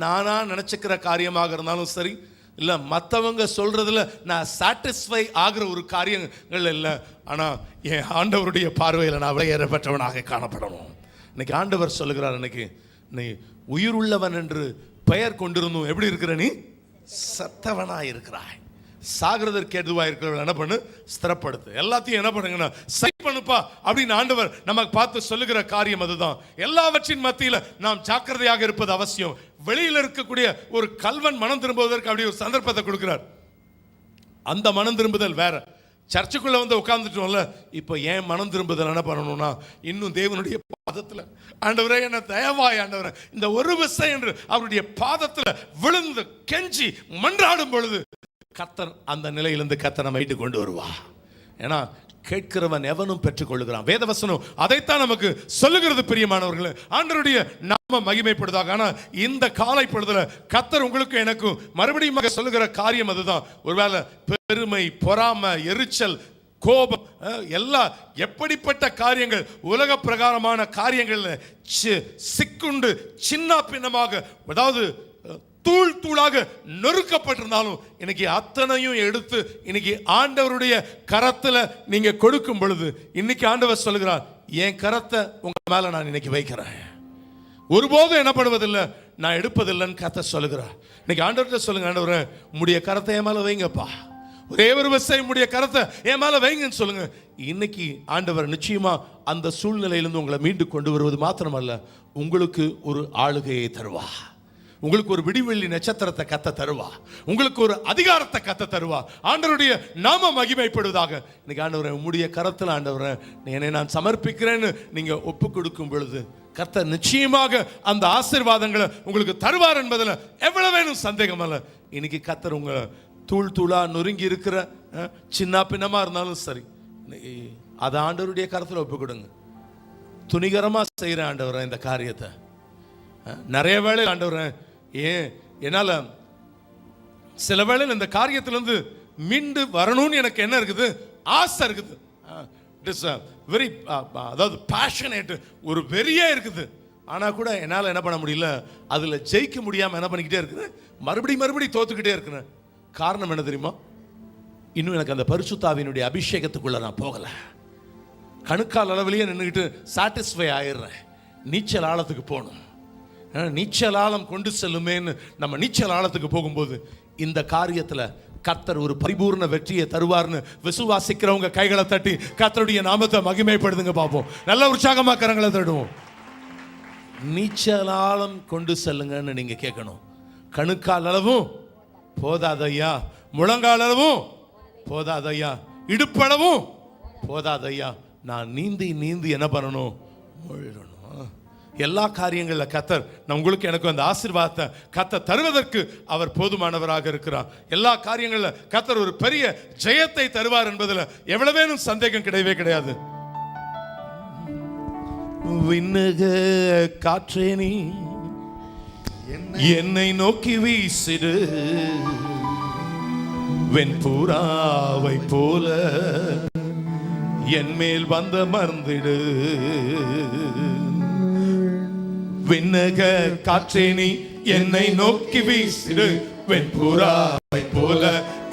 நானா நினைச்சுக்கிற காரியமாக இருந்தாலும் சரி, இல்ல மற்றவங்க சொல்றதுல நான் சாட்டிஸ்ஃபை ஆகிற ஒரு காரியங்கள் இல்லை, ஆனா என் ஆண்டவருடைய பார்வையில் நான் விலையேறப்பட்டவனாக காணப்படணும். இன்னைக்கு ஆண்டவர் சொல்லுகிறார், இன்னைக்கு நீ உயிருள்ளவன் என்று பெயர் கொண்டிருந்தும் எப்படி இருக்கிற, நீ சத்தவனாய் இருக்கிறாய். சாகிறதற்கு எதுவாக இருக்கிறவர்கள் என்ன பண்ணு, ஸ்திரப்படுத்து. எல்லாத்தையும் என்ன பண்ணுங்கன்னா சரி பண்ணுப்பா அப்படின்னு ஆண்டவர் நமக்கு பார்த்து சொல்லுகிற காரியம் அதுதான். எல்லாவற்றின் மத்தியில் நாம் ஜாக்கிரதையாக இருப்பது அவசியம். வெளியில் இருக்கக்கூடிய ஒரு கல்வன் மனம் திரும்புவதற்கு அப்படி ஒரு சந்தர்ப்பத்தை கொடுக்கிறார். அந்த மனம் திரும்புதல் வேற. சர்ச்சுக்குள்ள வந்து உட்கார்ந்துட்டோம்ல, இப்போ ஏன் மனம் திரும்புதல் என்ன பண்ணணும்னா, இன்னும் தேவனுடைய பாதத்தில் ஆண்டவரே என்ன தயவாய் ஆண்டவரே இந்த ஒரு விசை என்று அவருடைய பாதத்தில் விழுந்து கெஞ்சி மன்றாடும் பொழுது கர்த்தர் அந்த நிலையிலிருந்து கர்த்தர் நம்மை கொண்டு வருவா. ஏன்னா கேட்கிறவன் எவனும் பெற்றுக்கொள்ளுகிறான். வேதவசனம் அதைத்தான் நமக்கு சொல்லுகிறது. பிரியமானவர்களே, ஆண்டவருடைய நாம மகிமைப்படுதாக. ஆனா இந்த காலை பொழுதுல கர்த்தர் உங்களுக்கு எனக்கும் மறுபடியும் சொல்லுகிற காரியம் அதுதான். ஒருவேளை பெருமை, பொறாமை, எரிச்சல், கோபம், எல்லாம் எப்படிப்பட்ட காரியங்கள் உலக பிரகாரமான காரியங்கள் சிக்குண்டு சின்ன பின்னமாக, அதாவது தூள் தூளாக நொறுக்கப்பட்டிருந்தாலும் இன்னைக்கு அத்தனையும் எடுத்து இன்னைக்கு ஆண்டவருடைய கரத்துல நீங்க கொடுக்கும் பொழுது, இன்னைக்கு ஆண்டவர் சொல்லுகிறார், என் கரத்தை உங்க மேல நான் இன்னைக்கு வைக்கிறேன். ஒருபோதும் என்ன பண்ணுவதில்லை, நான் எடுப்பதில்லைன்னு கர்த்தர் சொல்லுகிறார். இன்னைக்கு ஆண்டவர்கிட்ட சொல்லுங்க, ஆண்டவரே உம்முடைய கரத்தை என் மேல வைங்கப்பா, ஒரே ஒரு விசை உம்முடைய கரத்தை என் மேல வைங்கன்னு சொல்லுங்க. இன்னைக்கு ஆண்டவர் நிச்சயமா அந்த சூழ்நிலையிலிருந்து உங்களை மீண்டு கொண்டு வருவது மாத்திரமல்ல, உங்களுக்கு ஒரு ஆளுகையை தருவா, உங்களுக்கு ஒரு விடிவெள்ளி நட்சத்திரத்தை கத்த தருவா, உங்களுக்கு ஒரு அதிகாரத்தை கத்த தருவா. ஆண்டவருடைய நாம மகிமைப்படுவதாக. இன்னைக்கு ஆண்டவரே உம்முடைய கரத்தில் ஆண்டவரே என்னை நான் சமர்ப்பிக்கிறேன்னு நீங்க ஒப்பு கொடுக்கும் பொழுது கர்த்தர் நிச்சயமாக அந்த ஆசீர்வாதங்களை உங்களுக்கு தருவார் என்பதில் எவ்வளவு வேணும் சந்தேகம் அல்ல. இன்னைக்கு கர்த்தர் உங்களை தூள் தூளா நொறுங்கி இருக்கிற சின்ன பின்னமா இருந்தாலும் சரி, அதை ஆண்டவருடைய கரத்தில் ஒப்பு கொடுங்க. துணிகரமா செய்யற ஆண்டவரை இந்த காரியத்தை நிறைய வேளையில் ஆண்டவரை என்னால சில வேளையில் இந்த காரியத்திலிருந்து மீண்டு வரணும்னு எனக்கு என்ன இருக்குது, ஆசை இருக்குது. வெரி அதாவது பேஷனேட், ஒரு வெறியே இருக்குது. ஆனால் கூட என்னால் என்ன பண்ண முடியல, அதில் ஜெயிக்க முடியாமல் என்ன பண்ணிக்கிட்டே இருக்குது, மறுபடியும் தோத்துக்கிட்டே இருக்கிறேன். காரணம் என்ன தெரியுமா? இன்னும் எனக்கு அந்த பரிசுத்தாவினுடைய அபிஷேகத்துக்குள்ள நான் போகலை. கணுக்கால் அளவிலேயே நின்றுக்கிட்டு சாட்டிஸ்ஃபை ஆயிடுறேன். நீச்சல் ஆழத்துக்கு போகணும், நீச்சல் ஆழம் கொண்டு செல்லுமேன்னு நம்ம நீச்சல் ஆழத்துக்கு போகும்போது இந்த காரியத்தில் கர்த்தர் ஒரு பரிபூர்ண வெற்றியை தருவார்னு விசுவாசிக்கிறவங்க கைகளை தட்டி கர்த்தருடைய நாமத்தை மகிமைப்படுத்துங்க பார்ப்போம். நல்ல உற்சாகமா கரங்களை தட்டுவோம். நீச்சலாலம் கொண்டு செல்லுங்கன்னு நீங்க கேட்கணும். கணுக்கால் அளவும் போதாதையா, முழங்கால் அளவும் போதாதையா, இடுப்பளவும் போதாதையா, நான் நீந்தி நீந்தி என்ன பண்ணணும், முழணும். எல்லா காரியங்களில் கர்த்தர் உங்களுக்கு எனக்கு அந்த ஆசீர்வாதத்தை கர்த்தர் தருவதற்கு அவர் போதுமானவராக இருக்கிறார். எல்லா காரியங்களில் கர்த்தர் ஒரு பெரிய ஜெயத்தை தருவார் என்பதில் எவ்வளவேனும் சந்தேகம் கிடையவே கிடையாது. விண்ணக காற்றே நீ என்னை நோக்கி வீசிடு, வெண்பூராவை போல என் மேல் வந்த மறந்திடு. விண்ணக காற்றே நீ என்னை நோக்கி வீசிடு, வெண்புறாவை போல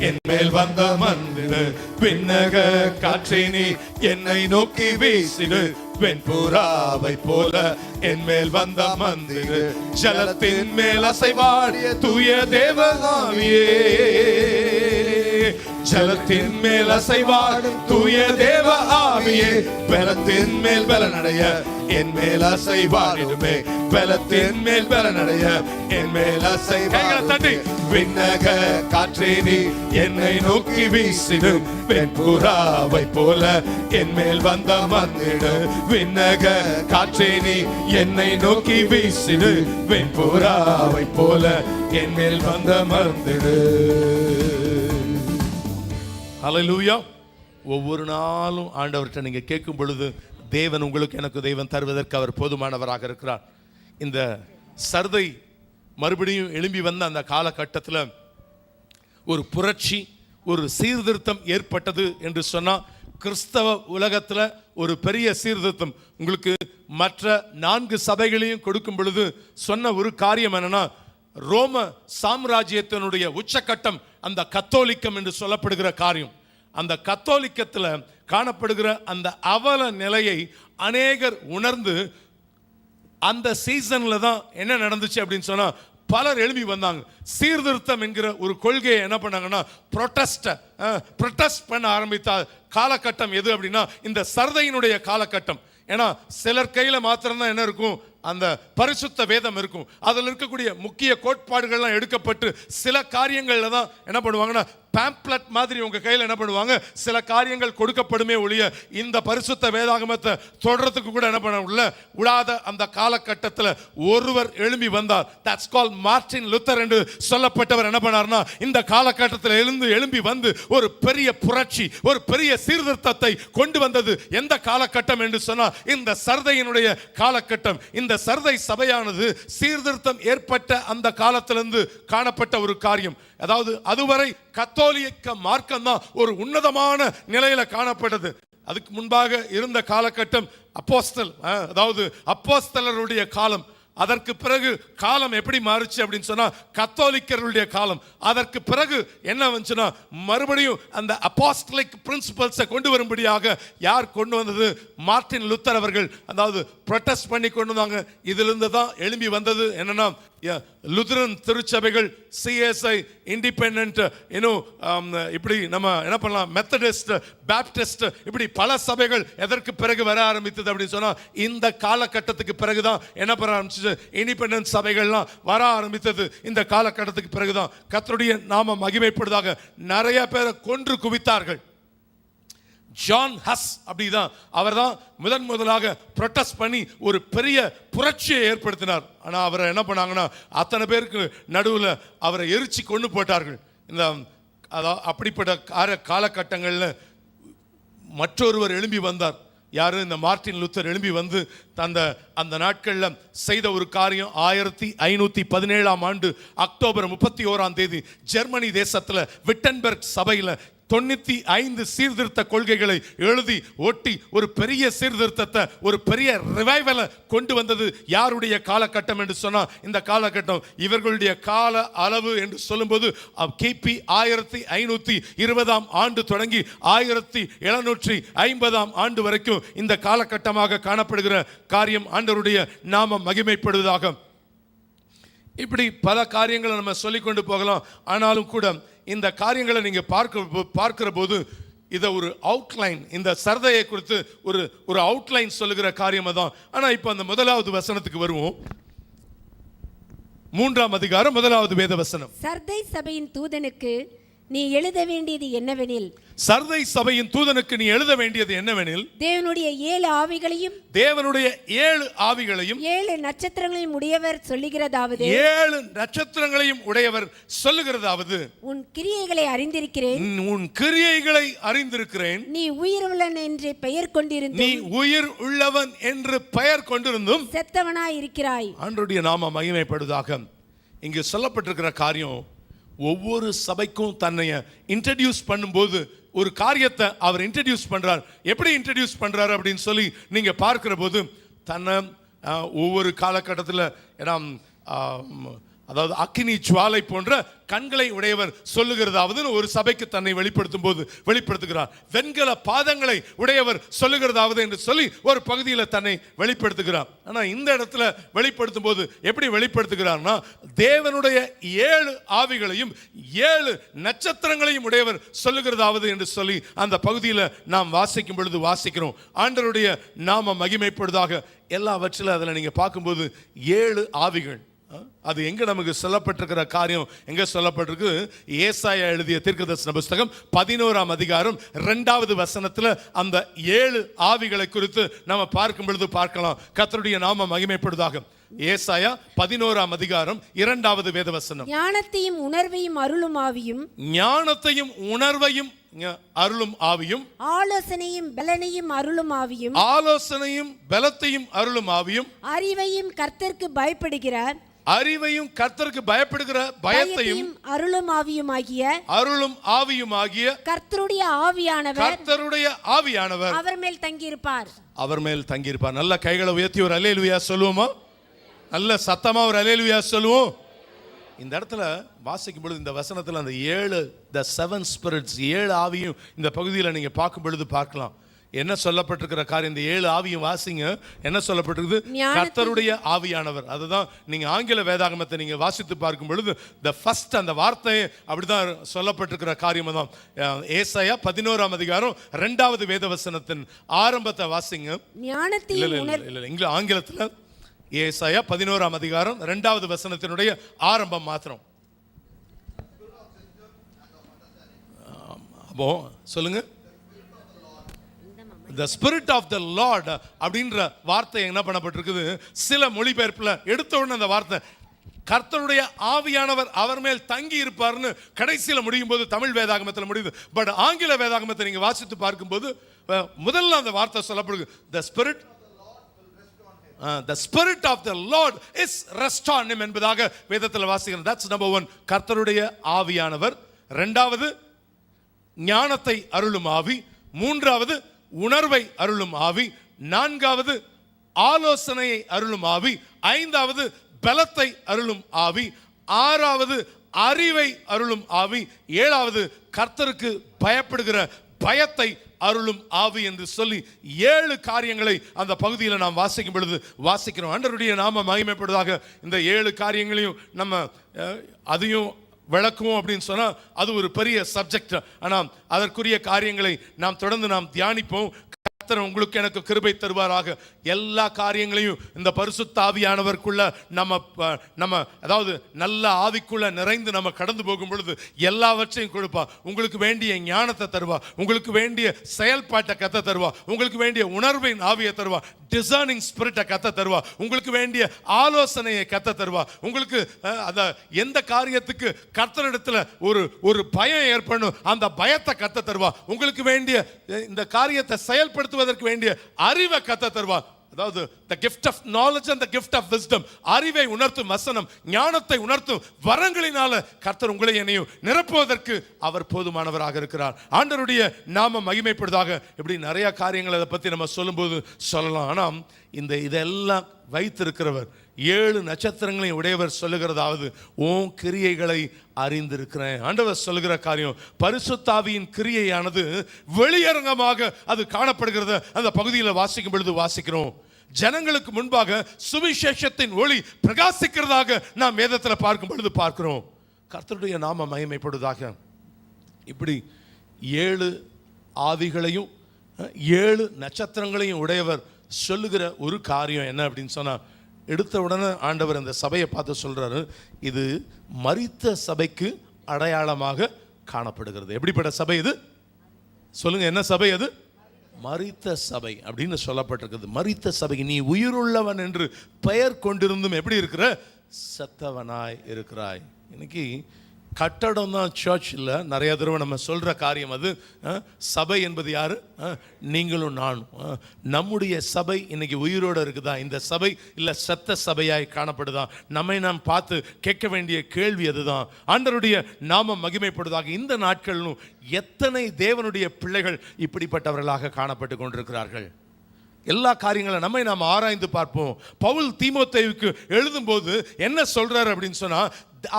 என் மேல் வந்த மறந்திடு. விண்ணக காற்றே நீ என்னை நோக்கி வீசிடு, வெண்புறாவை போல என் மேல் வந்த மறந்திடு. ஜலத்தின் மேல் அசைவாடிய தூய தேவகாவியே, ஜலத்தின் மேல் அசைவாடும் தூய தேவ ஆவியே, பலத்தின் மேல் பலனடைய என் மேல் அசைவாடிடுமே, பலத்தின் மேல் பலனடைய என் மேல் அசைவாடி. விண்ணக காற்றே நீ என்னை நோக்கி வீசிடு, வெண்புறாவை போல என் மேல் வந்த மந்திடு. விண்ணக காற்றே நீ என்னை நோக்கி வீசிடு, வெண்புறாவை போல என் மேல் வந்த மந்திடு. ஹல்லேலூயா. ஒவ்வொரு நாளும் ஆண்டவர்கிட்ட நீங்க கேட்கும் பொழுது தேவன் உங்களுக்கு எனக்கு தேவன் தருவதற்கு அவர் போதுமானவராக இருக்கிறார். இந்த சர்தை மறுபடியும் எழும்பி வந்த அந்த காலகட்டத்தில் ஒரு புரட்சி, ஒரு சீர்திருத்தம் ஏற்பட்டது என்று சொன்னா, கிறிஸ்தவ உலகத்தில் ஒரு பெரிய சீர்திருத்தம். உங்களுக்கு மற்ற 4 சபைகளையும் கொடுக்கும் பொழுது சொன்ன ஒரு காரியம் என்னன்னா, ரோம சாம்ராஜ்யத்தினுடைய உச்சக்கட்டம் அந்த கத்தோலிக்கம் என்று சொல்லப்படுகிற காரியம். அந்த கத்தோலிக்கத்தில் காணப்படுகிற அந்த அவல நிலையை அநேகர் உணர்ந்து அந்த சீசன்ல தான் என்ன நடந்துச்சு அப்படின்னு சொன்னா, பலர் எழுப்பி வந்தாங்க. சீர்திருத்தம் என்கிற ஒரு கொள்கையை என்ன பண்ணாங்கன்னா, ப்ரொட்டஸ்ட் பண்ண ஆரம்பித்த காலகட்டம் எது அப்படின்னா இந்த சர்தையினுடைய காலகட்டம். ஏன்னா சிலர் கையில மாத்திரம்தான் என்ன இருக்கும், அந்த பரிசுத்த வேதம் இருக்கும். அதில் இருக்கக்கூடிய முக்கிய கோட்பாடுகள்லாம் எடுக்கப்பட்டு சில காரியங்கள்ல தான் என்ன பண்ணுவாங்கன்னா, பேம்ப்ளெட் மாதிரி உங்க கையில் என்ன பண்ணுவாங்க, சில காரியங்கள் கொடுக்கப்படுமே ஒழிய இந்த பரிசுத்த வேதாகமத்தை தொடர்றதுக்கு கூட என்ன பண்ண விடாத அந்த காலகட்டத்தில் ஒருவர் எழும்பி வந்தார். தட்ஸ் கால்ட் மார்ட்டின் லூத்தர் என்று சொல்லப்பட்டவர் என்ன பண்ணார்னா, இந்த காலகட்டத்தில் எழும்பி வந்து ஒரு பெரிய புரட்சி, ஒரு பெரிய சீர்திருத்தத்தை கொண்டு வந்தது. எந்த காலகட்டம் என்று சொன்னா, இந்த சர்தையினுடைய காலகட்டம். இந்த சர்தை சபையானது சீர்திருத்தம் ஏற்பட்ட அந்த காலத்திலிருந்து காணப்பட்ட ஒரு காரியம். அதாவது அதுவரை கத்தோலிக்க மார்க்கம் தான் ஒரு உன்னதமான நிலையில காணப்பட்டது. அதுக்கு முன்பாக இருந்த காலகட்டம் அப்போஸ்தல், அதாவது அப்போஸ்தலருடைய காலம். அதற்கு பிறகு காலம் எப்படி மாறுச்சு அப்படின்னு சொன்னா கத்தோலிக்கர்களுடைய காலம். அதற்கு பிறகு என்ன வந்துச்சுன்னா மறுபடியும் அந்த அப்போஸ்டலிக் பிரின்சிபல்ஸை கொண்டு வரும்படியாக யார் கொண்டு வந்தது? மார்ட்டின் லூத்தர் அவர்கள். அதாவது ப்ரொட்டஸ்ட் பண்ணி கொண்டு வந்தாங்க. இதிலிருந்து தான் எழும்பி வந்தது என்னன்னா லுத்தரன் திருச்சபைகள், சிஎஸ்ஐ, இண்டிபெண்டன்ட், இப்படி நம்ம என்ன பண்ணலாம், மெத்தடிஸ்ட், பேப்டிஸ்ட், இப்படி பல சபைகள் எதற்கு பிறகு வர ஆரம்பித்தது அப்படின்னு சொன்னா இந்த காலகட்டத்துக்கு பிறகுதான் என்ன பண்ண ஆரம்பிச்சது, இண்டிபெண்டன்ட் சபைகள்லாம் வர ஆரம்பித்தது. இந்த காலகட்டத்துக்கு பிறகுதான் கர்த்தருடைய நாம மகிமைப்படுவதாக நிறைய பேரை கொன்று குவித்தார்கள். ஜான் ஹஸ் அப்படிதான், அவர் தான் முதலாக ப்ரொட்டஸ்ட் பண்ணி ஒரு பெரிய புரட்சியை ஏற்படுத்தினார். ஆனால் அவரை என்ன பண்ணாங்கன்னா அத்தனை பேருக்கு நடுவில் அவரை எரிச்சு கொண்டு போட்டார்கள். இந்த அப்படிப்பட்ட காலகட்டங்களில் மற்றொருவர் எழும்பி வந்தார். யாரு? இந்த மார்ட்டின் லூத்தர் எழும்பி வந்து அந்த நாட்களில் செய்த ஒரு காரியம். 1517 ஆண்டு அக்டோபர் 31 ஜெர்மனி தேசத்தில் விட்டன்பெர்க் சபையில் 95 சீர்திருத்த கொள்கைகளை எழுதி ஒட்டி ஒரு பெரிய சீர்திருத்தத்தை, ஒரு பெரிய ரிவைவலை கொண்டு வந்தது. யாருடைய காலகட்டம் என்று சொன்னா இந்த காலகட்டம் இவர்களுடைய கால அளவு என்று சொல்லும்போது கிபி 1520 ஆண்டு தொடங்கி 1750 ஆண்டு வரைக்கும் இந்த காலகட்டமாக காணப்படுகிற காரியம். ஆண்டவருடைய நாமம் மகிமைப்படுவதாக. இப்படி பல காரியங்களை நம்ம சொல்லிக்கொண்டு போகலாம். ஆனாலும் கூட இந்த காரியங்களை நீங்க பார்க்கிற போது இதை ஒரு அவுட்லைன், இந்த சர்தையை குறித்து ஒரு அவுட்லைன் சொல்லுகிற காரியம் தான். ஆனா இப்ப அந்த முதலாவது வசனத்துக்கு வருவோம். 3ஆம் அதிகாரம் 1வது வேத வசனம். சர்தை சபையின் தூதனுக்கு நீ எழுத வேண்டியது என்னவெனில், சர்தை சபையின் தூதனுக்கு நீ எழுத வேண்டியது என்னவெனில், தேவனுடைய 7 ஆவிகளையும் 7 நட்சத்திரங்களையும் உடையவர் சொல்லுகிறதாவது, 7 நட்சத்திரங்களையும் உடையவர் சொல்லுகிறதாவது, உன் கிரியைகளை அறிந்திருக்கிறேன், நீ உயிர் உள்ளவன் என்று பெயர் கொண்டிருந்தும் செத்தவனாய் இருக்கிறாய். ஆண்டவருடைய நாமம் மகிமைப்படுவதாக. இங்கு சொல்லப்பட்டிருக்கிற காரியம், ஒவ்வொரு சபைக்கும் தன்னை இன்ட்ரடியூஸ் பண்ணும்போது ஒரு காரியத்தை அவர் இன்ட்ரடியூஸ் பண்றார். எப்படி இன்ட்ரடியூஸ் பண்றாரு அப்படின்னு சொல்லி நீங்க பார்க்கிற போது தன்னை ஒவ்வொரு காலகட்டத்தில் அதாவது அக்கினி ஜுவாலை போன்ற கண்களை உடையவர் சொல்லுகிறதாவது ஒரு சபைக்கு தன்னை வெளிப்படுத்துகிறார். வெண்கல பாதங்களை உடையவர் சொல்லுகிறதாவது என்று சொல்லி ஒரு பகுதியில் தன்னை வெளிப்படுத்துகிறார். ஆனா இந்த இடத்துல வெளிப்படுத்தும் போது எப்படி வெளிப்படுத்துகிறார்னா, தேவனுடைய 7 ஆவிகளையும் 7 நட்சத்திரங்களையும் உடையவர் சொல்லுகிறதாவது என்று சொல்லி அந்த பகுதியில் நாம் வாசிக்கும் பொழுது வாசிக்கிறோம். ஆண்டவருடைய நாம மகிமைப்படுவதாக. எல்லாவற்றிலும் அதில் நீங்க பார்க்கும்போது 7 ஆவிகள். அது எங்க நமக்கு சொல்லப்பட்டிருக்கிற காரியம் எங்க சொல்லப்பட்டிருக்கு? ஏசாயா எழுதிய தீர்க்கதரிசன புத்தகம் 11ஆம் அதிகாரம் 2வது வசனத்துல அந்த 7 ஆவிகளை குறித்து நம்ம பார்க்கும் பொழுது பார்க்கலாம். கர்த்தருடைய நாமம் மகிமைப்படுவதாக. ஏசாயா 11ஆம் அதிகாரம் 2வது வேத வசனம். ஞானத்தையும் உணர்வையும் அருளும் ஆவியும், ஞானத்தையும் உணர்வையும் அருளும் ஆவியும், ஆலோசனையும் பலனையும் அருளும் ஆவியும், ஆலோசனையும் பலத்தையும் அருளும் ஆவியும், அறிவையும் கர்த்தருக்கு பயப்படுகிறார், அறிவையும் கர்த்தருக்கு பயப்படுகிற பயத்தையும் அருளும் ஆவியுமாகிய கர்த்தருடைய ஆவியானவர் அவர் மேல் தங்கியிருப்பார். நல்ல கைகளை உயர்த்தி ஒரு அல்லேலூயா சொல்லுவோமா? நல்ல சத்தமா ஒரு அல்லேலூயா சொல்லுவோம். இந்த இடத்துல வாசிக்கும் பொழுது இந்த வசனத்துல அந்த 7 ஸ்பிரிட்ஸ் 7 ஆவியும் இந்த பகுதியில் நீங்க பார்க்கும் பொழுது பார்க்கலாம். என்ன சொல்லப்பட்டிருக்கிற காரியம், இந்த 7 ஆவியும் வாசிங்க. என்ன சொல்லப்பட்டிருக்கு? கர்த்தருடைய ஆவியானவர். அதுதான் நீங்க ஆங்கில வேதாகமத்தை நீங்க வாசித்து பார்க்கும் பொழுது the first அந்த வார்த்தை அப்படிதான் சொல்லப்பட்டிருக்கிற காரியம் தான். ஏசாயா 11ஆம் அதிகாரம் 2வது வேத வசனத்தின் ஆரம்பத்தை வாசிங்க. இல்ல ஆங்கிலத்தில் ஏசாயா 11ஆம் அதிகாரம் 2வது வசனத்தினுடைய ஆரம்பம் மாத்திரம். அப்போ சொல்லுங்க. The spirit of the Lord அப்படின்ற வார்த்தை என்ன பண்ணப்பட்டிருக்குது? சில மொழிபெயர்ப்புல எடுத்த உடனே அந்த வார்த்தை கர்த்தருடைய ஆவியானவர் அவர் மேல் தங்கி இருப்பார்னு கடைசியில முடியும் போது தமிழ் வேதாகமத்தில் முடியுது. பட் ஆங்கில வேதாகமத்தை நீங்க வாசித்து பார்க்கும்போது முதல்ல அந்த வார்த்தை சொல்லப்படுது, the spirit of the Lord is rest on him என்பதாக வேதத்தில் வாசிக்கிறோம். that's number 1, கர்த்தருடைய ஆவியானவர். 2வது ஞானத்தை அருளும் ஆவி. 3வது உணர்வை அருளும் ஆவி. 4வது ஆலோசனையை அருளும் ஆவி, ஐந்தாவது பலத்தை அருளும் ஆவி, ஆறாவது அறிவை அருளும் ஆவி, ஏழாவது கர்த்தருக்கு பயப்படுகிற பயத்தை அருளும் ஆவி என்று சொல்லி 7 காரியங்களை அந்த பகுதியில் நாம் வாசிக்கும் பொழுது வாசிக்கிறோம். ஆண்டவருடைய நாம மகிமைப்படுவதாக. இந்த 7 காரியங்களையும் நம்ம அதையும் விளக்குவோம் அப்படின்னு சொன்னா அது ஒரு பெரிய சப்ஜெக்ட். ஆனால் அதற்குரிய காரியங்களை நாம் தொடர்ந்து நாம் தியானிப்போம். கர்த்தர் உங்களுக்கு எனக்கு கிருபை தருவாராக. எல்லா காரியங்களையும் இந்த பரிசுத்த ஆவியானவருக்குள்ள நம்ம அதாவது நல்ல ஆவிக்குள்ள நிறைந்து நம்ம கடந்து போகும் பொழுது எல்லாவற்றையும் கொடுப்பா. உங்களுக்கு வேண்டிய ஞானத்தை தருவா, உங்களுக்கு வேண்டிய செயல்பாட்டை கத்த தருவா, உங்களுக்கு வேண்டிய உணர்வின் ஆவியை தருவா, டிசர்னிங் ஸ்பிரிட்டை கத்த தருவா, உங்களுக்கு வேண்டிய ஆலோசனையை கத்த தருவா, உங்களுக்கு எந்த காரியத்துக்கு கர்த்தரிடத்துல ஒரு பயம் ஏற்படணும் அந்த பயத்தை கத்த தருவா, உங்களுக்கு வேண்டிய இந்த காரியத்தை செயல்படுத்துவதற்கு வேண்டிய அறிவை கத்த தருவா. அதாவது the gift of knowledge and the gift of wisdom, அறிவை உணர்த்தும் வசனம், ஞானத்தை உணர்த்தும் வரங்களினால கர்த்தர் உங்களை என்னையும் நிரப்புவதற்கு அவர் போதுமானவராக இருக்கிறார். ஆண்டவருடைய நாம மகிமைப்படுவதாக. இப்படி நிறைய காரியங்களை அதை பத்தி நம்ம சொல்லும்போது சொல்லலாம். ஆனால் இதெல்லாம் வைத்திருக்கிறவர் 7 நட்சத்திரங்களையும் உடையவர் சொல்லுகிறதாவது, உன் கிரியைகளை அறிந்திருக்கிறேன். ஆண்டவர் சொல்லுகிற காரியம் பரிசுத்த ஆவியின் கிரியையானது வெளியரங்கமாக அது காணப்படுகிறது. அந்த பகுதியில் வாசிக்கும் பொழுது வாசிக்கிறோம், ஜனங்களுக்கு முன்பாக சுவிசேஷத்தின் ஒளி பிரகாசிக்கிறதாக நாம் வேதத்தில் பார்க்கும் பொழுது பார்க்கிறோம். கர்த்தருடைய நாம மகிமைப்படுவதாக. இப்படி 7 ஆவிகளையும் 7 நட்சத்திரங்களையும் உடையவர் சொல்லுகிற ஒரு காரியம் என்ன அப்படின்னு சொன்னா, எடுத்த உடனே ஆண்டவர் அந்த சபையை பார்த்து சொல்றாரு, இது மரித்த சபைக்கு அடையாளமாக காணப்படுகிறது. எப்படிப்பட்ட சபை இது சொல்லுங்க, என்ன சபை அது? மரித்த சபை அப்படின்னு சொல்லப்பட்டிருக்கிறது. மரித்த சபை, நீ உயிருள்ளவன் என்று பெயர் கொண்டிருந்தும் எப்படி இருக்கிற? செத்தவனாய் இருக்கிறாய். இன்னைக்கு கட்டடம் தான் சர்ச் இல்லை. நிறைய தடவை நம்ம சொல்கிற காரியம் அது. சபை என்பது யாரு? நீங்களும் நானும். நம்முடைய சபை இன்னைக்கு உயிரோடு இருக்குதா? இந்த சபை இல்லை செத்த சபையாய் காணப்படுதா? நம்மை நாம் பார்த்து கேட்க வேண்டிய கேள்வி அதுதான். ஆண்டவருடைய நாம மகிமைப்படுவதாக. இந்த நாட்களிலும் எத்தனை தேவனுடைய பிள்ளைகள் இப்படிப்பட்டவர்களாக காணப்பட்டு கொண்டிருக்கிறார்கள்? எல்லா காரியங்களும் நம்மை நாம் ஆராய்ந்து பார்ப்போம். பவுல் தீமோத்தேயுக்கு எழுதும்போது என்ன சொல்றாரு அப்படின்னு சொன்னா,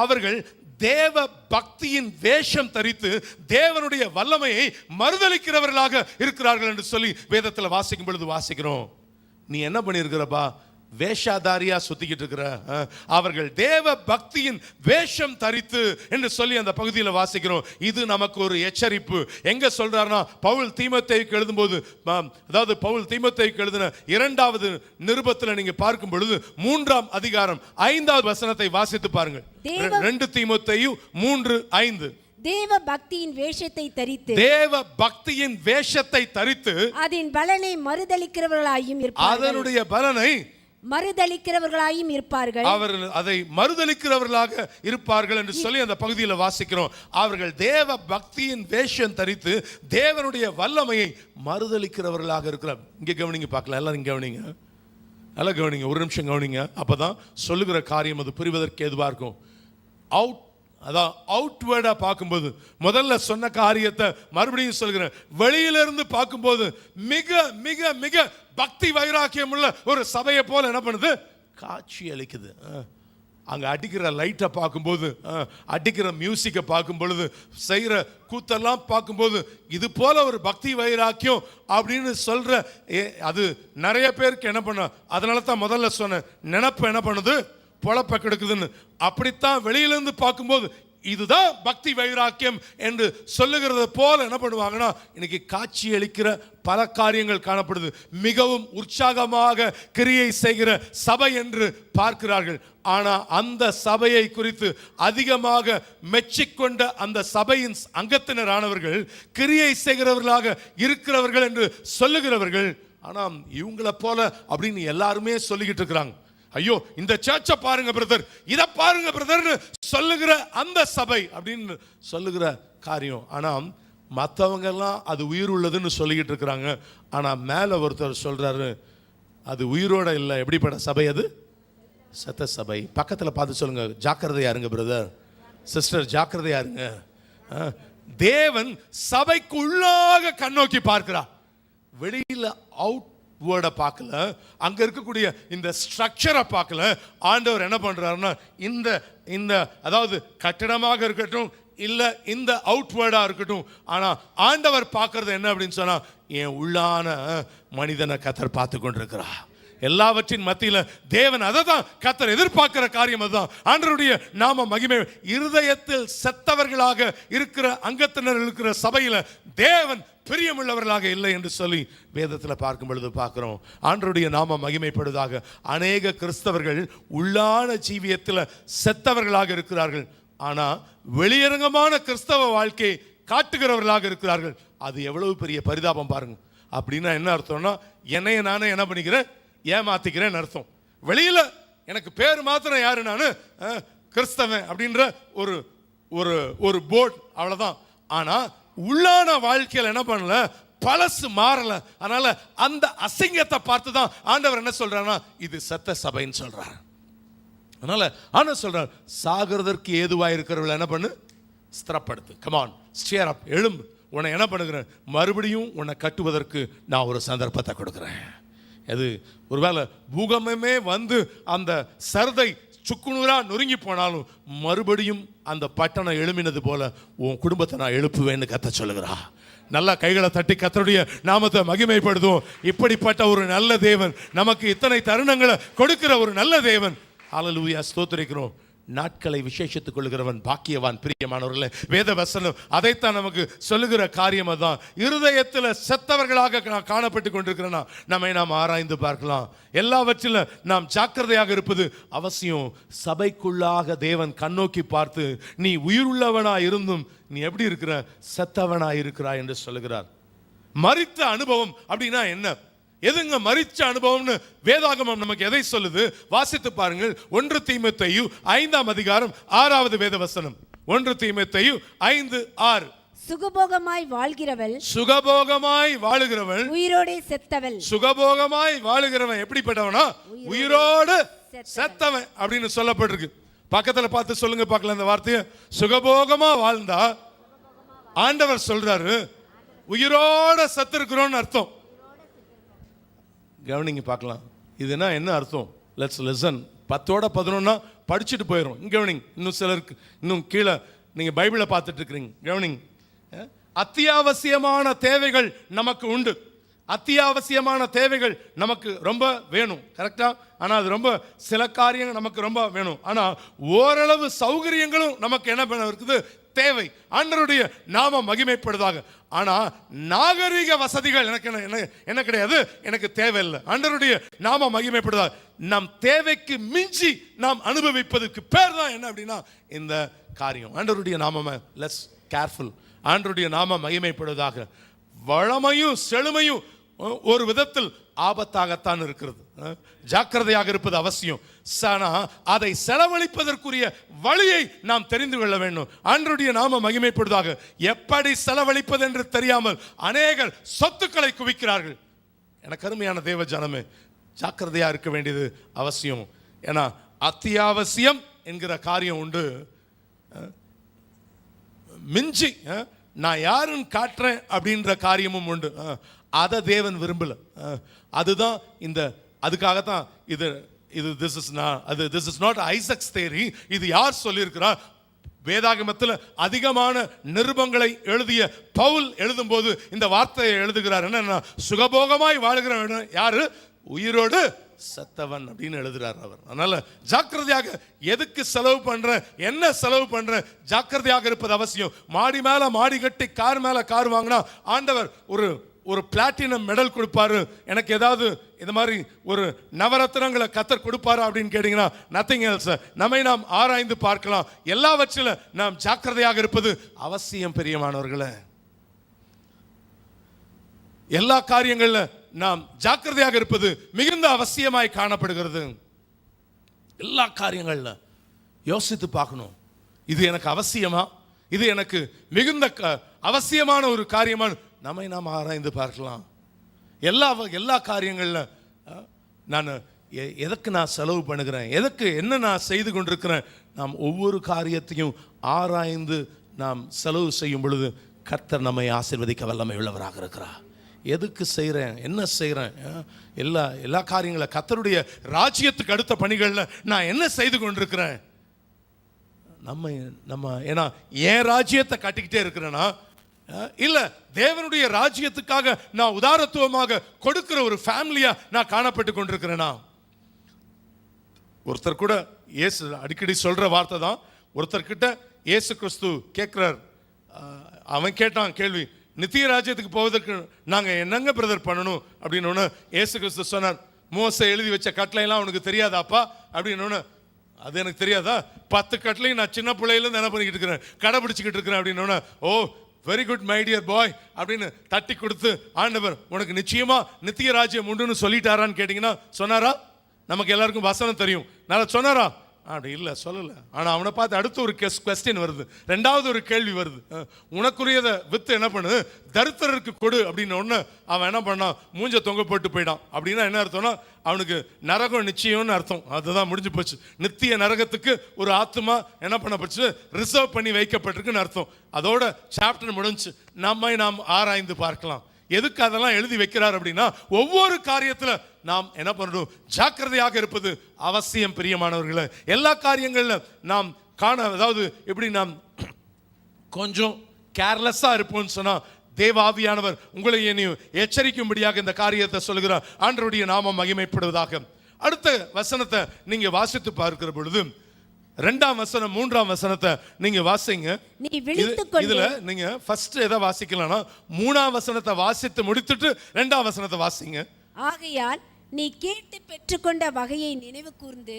அவர்கள் தேவ பக்தியின் வேஷம் தரித்து தேவனுடைய வல்லமையை மறுதலிக்கிறவர்களாக இருக்கிறார்கள் என்று சொல்லி வேதத்தில் வாசிக்கும் பொழுது வாசிக்கிறோம். நீ என்ன பண்ணியிருக்கிறப்பா? வேஷாதாரியா சுத்திக்கிட்டு இருக்கிற. அவர்கள் தேவ பக்தியின் வேஷம் தரித்து என்று சொல்லி அந்த பகுதியில் வாசிக்கிறோம். இது நமக்கு ஒரு எச்சரிப்பு. எங்க சொல்றாருன்னா, பவுல் தீமோத்தேயுக்கு எழுதும்போது, அதாவது பவுல் தீமோத்தேயுக்கு எழுதின 2வது நிருபத்தில் நீங்க பார்க்கும் பொழுது 3ஆம் அதிகாரம் 5வது வசனத்தை வாசித்து பாருங்கள். 2 தீமோத்தேயு 3:5. தேவ பக்தியின் வேஷத்தை தரித்து, தேவ பக்தியின் வேஷத்தை தரித்து அதன் பலனை மறுதலிக்கிறவர்களாயும் இருப்பார்கள். அதனுடைய பலனை மறுதலிக்கிறவர்களாயும் இருப்பார்கள். அவர்கள் அதை மறுதலிக்கிறவர்களாக இருப்பார்கள் என்று சொல்லி அந்த பகுதியில் வாசிக்கிறோம். அவர்கள் தேவ பக்தியின் வேஷம் தரித்து தேவனுடைய வல்லமையை மறுதலிக்கிறவர்களாக இருக்கிறார். இங்கே கவனிங்க, பார்க்கலாம், எல்லாரும் கவனிங்க, நல்லா கவனிங்க, ஒரு நிமிஷம் கவனிங்க. அப்பதான் சொல்லுகிற காரியம் அது புரிவதற்கு எதுவாக இருக்கும். அதான் அவுட்வேர்டா பார்க்கும்போது முதல்ல சொன்ன காரியத்தை மறுபடியும் சொல்கிறேன். வெளியிலிருந்து பார்க்கும்போது மிக மிக மிக பக்தி வைராக்கியம் உள்ள ஒரு சபையை போல என்ன பண்ணுது? காட்சி அளிக்குது. அங்கே அடிக்கிற லைட்டை பார்க்கும்போது, அடிக்கிற மியூசிக்கை பார்க்கும் பொழுது, செய்கிற கூத்தெல்லாம் பார்க்கும்போது இது போல ஒரு பக்தி வைராக்கியம் அப்படின்னு சொல்ற அது நிறைய பேருக்கு என்ன பண்ண. அதனால தான் முதல்ல சொன்ன நினைப்பு என்ன பண்ணுது? பொழப்ப கெடுக்குதுன்னு. அப்படித்தான் வெளியிலிருந்து பார்க்கும்போது இதுதான் பக்தி வைராக்கியம் என்று சொல்லுகிறது போல என்ன பண்ணுவாங்கன்னா, இன்னைக்கு காட்சி அளிக்கிற பல காரியங்கள் காணப்படுது. மிகவும் உற்சாகமாக கிரியை செய்கிற சபை என்று பார்க்கிறார்கள். ஆனா அந்த சபையை குறித்து அதிகமாக மெச்சிக்கொண்ட அந்த சபையின் அங்கத்தினரானவர்கள் கிரியை செய்கிறவர்களாக இருக்கிறவர்கள் என்று சொல்லுகிறவர்கள். ஆனா இவங்களை போல அப்படின்னு எல்லாருமே சொல்லிக்கிட்டு இருக்கிறாங்க. ஐயோ, இந்த சர்ச்சை பாருங்க பிரதர், இதை பாருங்க பிரதர்னு சொல்லுகிற அந்த சபை அப்படின்னு சொல்லுகிற காரியம். ஆனா மற்றவங்க எல்லாம் அது உயிர் உள்ளதுன்னு சொல்லிக்கிட்டு இருக்கிறாங்க. ஆனா மேல ஒருத்தர் சொல்றாரு, அது உயிரோட இல்லை. எப்படிப்பட்ட சபை அது? செத்த சபை. பக்கத்துல பார்த்து சொல்லுங்க, ஜாக்கிரதையா இருங்க பிரதர், சிஸ்டர், ஜாக்கிரதையா இருங்க. தேவன் சபைக்கு உள்ளாக கண்ணோக்கி பார்க்கிறார். வெளியில வேர்டை பார்க்கல, அங்க இருக்கக்கூடிய இந்த ஸ்ட்ரக்சரை பார்க்கல. ஆண்டவர் என்ன பண்றாருன்னா இந்த இந்த அதாவது கட்டடமாக இருக்கட்டும் இல்ல இந்த அவுட்வேர்டா இருக்கட்டும், ஆனா ஆண்டவர் பார்க்கறது என்ன அப்படின்னு சொன்னா என் உள்ளான மனிதனை கர்த்தர் பார்த்து கொண்டிருக்கிறார். எல்லாவற்றின் மத்தியில தேவன் அதை தான் கர்த்தர் எதிர்பார்க்கிற காரியம். அதுதான் ஆண்டவருடைய நாம மகிமை. இருதயத்தில் செத்தவர்களாக இருக்கிற அங்கத்தினர் இருக்கிற சபையில தேவன் பிரியமுள்ளவர்களாக இல்லை என்று சொல்லி வேதத்தில் பார்க்கும் பொழுது பார்க்கிறோம். ஆண்டவருடைய நாம மகிமைப்படுவதாக. அநேக கிறிஸ்தவர்கள் உள்ளான ஜீவியத்தில் செத்தவர்களாக இருக்கிறார்கள், ஆனா வெளியரங்கமான கிறிஸ்தவ வாழ்க்கை காட்டுகிறவர்களாக இருக்கிறார்கள். அது எவ்வளவு பெரிய பரிதாபம் பாருங்க. அப்படின்னா என்ன அர்த்தம்னா என்னைய நானே என்ன பண்ணிக்கிறேன், ஏமாத்திக்கிறேன்னு அர்த்தம். வெளியில எனக்கு பேர் மாத்திரம் யாரு, நானு கிறிஸ்தவன் அப்படின்ற ஒரு ஒரு ஒரு போர்டு, அவ்வளவுதான். ஆனா உள்ளான வாழ்க்கையில் என்ன பண்ணல, பழசு மாறல. அதனால அந்த அசிங்கத்தை பார்த்து தான் ஆண்டவர் என்ன சொல்றாருன்னா இது செத்த சபைன்னு சொல்றாரு. அதனால ஆண்டவர் சொல்றார், சாகிறதற்கு ஏதுவா இருக்கிறவர்கள் என்ன பண்ணு, ஸ்திரப்படுத்து. கமான், ஸ்டியர் அப், எழும்பு. உன்னை என்ன பண்ணுகிறேன், மறுபடியும் உன்னை கட்டுவதற்கு நான் ஒரு சந்தர்ப்பத்தை கொடுக்குறேன். அது ஒருவேளை பூகம்பமே வந்து அந்த சர்தை சுக்குநூறா நொறுங்கி போனாலும் மறுபடியும் அந்த பட்டணம் எழும்பினது போல உன் குடும்பத்தை நான் எழுப்புவேன்னு கர்த்தர் சொல்லுகிறா. நல்லா கைகளை தட்டி கர்த்தருடைய நாமத்தை மகிமைப்படுத்துவோம். இப்படிப்பட்ட ஒரு நல்ல தேவன், நமக்கு இத்தனை தருணங்களை கொடுக்கிற ஒரு நல்ல தேவன். ஹல்லேலூயா, ஸ்தோத்திரிக்கிறோம். நாட்களை விசேஷித்துக் கொள்கிறவன் பாக்கியவான். பிரியமானவர்களே, வேத வசனம் அதைத்தான் நமக்கு சொல்லுகிற காரியம். தான் இருதயத்தில் செத்தவர்களாக காணப்பட்டு கொண்டிருக்கிறனா நம்மை நாம் ஆராய்ந்து பார்க்கலாம். எல்லாவற்றிலும் நாம் ஜாக்கிரதையாக இருப்பது அவசியம். சபைக்குள்ளாக தேவன் கண்ணோக்கி பார்த்து நீ உயிருள்ளவனா இருந்தும் நீ எப்படி இருக்கிற, செத்தவனா இருக்கிறாய் என்று சொல்லுகிறார். மரித்த அனுபவம் அப்படின்னா என்ன, எதுங்க மரிச்ச அனுபவம்னு வேதாகமம் நமக்கு எதை சொல்லுது? வாசித்து பாருங்கள். 1 தீமோத்தேயு 5ஆம் அதிகாரம் 6வது வேத வசனம். 1 தீமோத்தேயு 5:6. சுகபோகமாய் வாழ்கிறவள், சுகபோகமாய் வாழுகிறவள் உயிரோடே செத்தவள். சுகபோகமாய் வாழுகிறவன் எப்படிப்பட்டவனா, உயிரோடு செத்தவன் அப்படின்னு சொல்லப்பட்டிருக்கு. பக்கத்துல பார்த்து சொல்லுங்க பார்க்கலாம் அந்த வார்த்தையை. சுகபோகமா வாழ்ந்தா ஆண்டவர் சொல்றாரு உயிரோட செத்து இருக்கிறோம்னு அர்த்தம். கவனிங்க பார்க்கலாம். இதுனா என்ன அர்த்தம்? Let's listen. 10ஓட 11 படிச்சுட்டு போயிடும். கவனிங்க. இன்னும் சிலருக்கு இன்னும் கீழே நீங்க பைபிளை பார்த்துட்டு இருக்கிறீங்க. கவனிங்க. அத்தியாவசியமான தேவைகள் நமக்கு உண்டு. அத்தியாவசியமான தேவைகள் நமக்கு ரொம்ப வேணும், கரெக்டா? ஆனால் அது ரொம்ப சில காரியங்கள் நமக்கு ரொம்ப வேணும். ஆனால் ஓரளவு சௌகரியங்களும் நமக்கு என்ன பண்ண இருக்குது, தேவை. ஆண்டவருடைய நாம மகிமைப்படுவதாக. ஆனா நாகரிக வசதிகள் எனக்கு என்ன கிடையாது, எனக்கு தேவையில்லை. ஆண்டவருடைய நாம மகிமைப்படுவதாக. நம் தேவைக்கு மிஞ்சி நாம் அனுபவிப்பதற்கு பேர் தான் என்ன அப்படின்னா இந்த காரியம். ஆண்டவருடைய நாம லெஸ் கேர்ஃபுல். ஆண்டவருடைய நாம மகிமைப்படுவதாக. வளமையும் செழுமையும் ஒரு விதத்தில் ஆபத்தாகத்தான் இருக்கிறது. ஜாக்கிரதையாக இருப்பது அவசியம். அதை செலவழிப்பதற்குரிய வழியை நாம் தெரிந்து கொள்ள வேண்டும். ஆண்டவருடைய நாம மகிமைப்படுவதாக. எப்படி செலவழிப்பது என்று தெரியாமல் அநேகர் சொத்துக்களை குவிக்கிறார்கள். எனக்கு அருமையான தேவ ஜனமே, ஜாக்கிரதையா இருக்க வேண்டியது அவசியம். ஏன்னா அத்தியாவசியம் என்கிற காரியம் உண்டு. மிஞ்சி நான் யாருன்னு காட்டுறேன் அப்படின்ற காரியமும் உண்டு. அதை தேவன் விரும்பல. அதுதான் இந்த அதுக்காகத்தான் இது this is not Isaac's theory. இது யார் சொல்லியிருக்கிறார்? வேதாகமத்தில் அதிகமான நிருபங்களை எழுதிய பவுல் எழுதும்போது இந்த வார்த்தையை எழுதுகிறார். என்னன்னா சுகபோகமாய் வாழ்கிறவன் யாரு, உயிரோடு செத்தவன் அப்படின்னு எழுதுறார் அவர். அதனால ஜாக்கிரதையாக எதுக்கு செலவு பண்ற, என்ன செலவு பண்ற, ஜாக்கிரதையாக இருப்பது அவசியம். மாடி மேல மாடி கட்டி கார் மேல கார் வாங்கினா ஆண்டவர் ஒரு பிளாட்டினம் மெடல் கொடுப்பாரு. எனக்கு ஏதாவது இது மாதிரி ஒரு நவரத்னங்களை கர்த்தர் கொடுப்பாரு அப்படின்னு கேட்டீங்கன்னா நத்திங் எல்ஸ். நம்மை நாம் ஆராய்ந்து பார்க்கலாம். எல்லாவற்றிலும் நாம் ஜாக்கிரதையாக இருப்பது அவசியம். பிரியமானவர்களே, எல்லா காரியங்கள்ல நாம் ஜாக்கிரதையாக இருப்பது மிகுந்த அவசியமாய் காணப்படுகிறது. எல்லா காரியங்கள்ல யோசித்து பார்க்கணும். இது எனக்கு அவசியமா, இது எனக்கு மிகுந்த அவசியமான ஒரு காரியமா நம்மை நாம் ஆராய்ந்து பார்க்கலாம். எல்லா காரியங்கள்ல நான் எதற்கு நான் செலவு பண்ணுகிறேன், எதற்கு என்ன நான் செய்து கொண்டிருக்கிறேன், நாம் ஒவ்வொரு காரியத்தையும் ஆராய்ந்து நாம் செலவு செய்யும் பொழுது கர்த்தர் நம்மை ஆசீர்வதிக்க வல்லமை உள்ளவராக இருக்கிறார். எதுக்கு செய்கிறேன், என்ன செய்கிறேன், எல்லா காரியங்களை கர்த்தருடைய ராஜ்யத்துக்கு அடுத்த பணிகளில் நான் என்ன செய்து கொண்டிருக்கிறேன். நம்ம ஏன்னா என் ராஜ்யத்தை கட்டிக்கிட்டே இருக்கிறேன்னா, இல்லை தேவனுடைய ராஜ்யத்துக்காக நான் உதாரத்துவமாக கொடுக்கிற ஒரு ஃபேமிலியா நான் காணப்பட்டு கொண்டிருக்கிறேனா. ஒருத்தர் கூட இயேசு அடிக்கடி சொல்ற வார்த்தை தான். ஒருத்தர்கிட்ட இயேசு கிறிஸ்து கேட்கிறார், அவன் கேட்டான் கேள்வி, நித்திய ராஜ்யத்துக்கு போவதற்கு நாங்கள் என்னங்க பிரதர் பண்ணணும் அப்படின்னு. இயேசு கிறிஸ்து சொன்னார், மோசே எழுதி வச்ச கட்டளையெல்லாம் உனக்கு தெரியாதாப்பா அப்படின்னு. அது எனக்கு தெரியாதா, 10 கட்டளையும் நான் சின்ன பிள்ளையிலேருந்து என்ன பண்ணிக்கிட்டு இருக்கிறேன், கடைபிடிச்சிக்கிட்டு இருக்கிறேன் அப்படின்னு. Oh very good my dear boy அப்படின்னு தட்டி கொடுத்து, ஆண்டவர் உனக்கு நிச்சயமா நித்திய ராஜ்யம் உண்டுன்னு சொல்லிட்டாரான்னு கேட்டிங்கன்னா சொன்னாரா? நமக்கு எல்லாருக்கும் வசனம் தெரியும், நல்லா சொன்னாரா? அப்படி இல்லை, சொல்லலை. ஆனால் அவனை பார்த்து அடுத்து ஒரு கொஸ்டின் வருது, ரெண்டாவது ஒரு கேள்வி வருது. உனக்குரியதை வித்து என்ன பண்ணு, தரித்திரருக்கு கொடு அப்படின்னு ஒன்று. அவன் என்ன பண்ணான், மூஞ்ச தொங்க போட்டு போயிட்டான். அப்படின்னா என்ன அர்த்தம்னா, அவனுக்கு நரகம் நிச்சயம்னு அர்த்தம். அதுதான் முடிஞ்சு போச்சு. நித்திய நரகத்துக்கு ஒரு ஆத்மா என்ன பண்ண போச்சு, ரிசர்வ் பண்ணி வைக்கப்பட்டிருக்குன்னு அர்த்தம். அதோட சாப்டர் முடிஞ்சு. நாம் ஆராய்ந்து பார்க்கலாம் எதுக்கு அதெல்லாம் எழுதி வைக்கிறார் அப்படின்னா, ஒவ்வொரு காரியத்தில் நாம் என்ன பண்ணணும், ஜாக்கிரதையாக இருப்பது அவசியம். பிரியமானவர்களே, எல்லா காரியங்களில் நாம் அதாவது எப்படி நாம் கொஞ்சம் கேர்லெஸ்ஸாக இருப்போம்னு சொன்னால், தேவாவியானவர் உங்களை என்னையும் எச்சரிக்கும்படியாக இந்த காரியத்தை சொல்கிறார். ஆண்டவருடைய நாமம் மகிமைப்படுவதாக. அடுத்த வசனத்தை நீங்க வாசித்து பார்க்கிற பொழுது, 2ஆம் வசனம் 3ஆம் வசனத்தை நீங்க வாசிங்க. இதுல நீங்க ஃபர்ஸ்ட் எதை வாசிக்கலாம்னா 3ஆம் வசனத்தை வாசித்து முடித்துட்டு 2ஆம் வசனத்தை வாசிங்க. ஆகையால் நீ கேட்டு பெற்றுக்கொண்ட வகையை நினைவு கூர்ந்து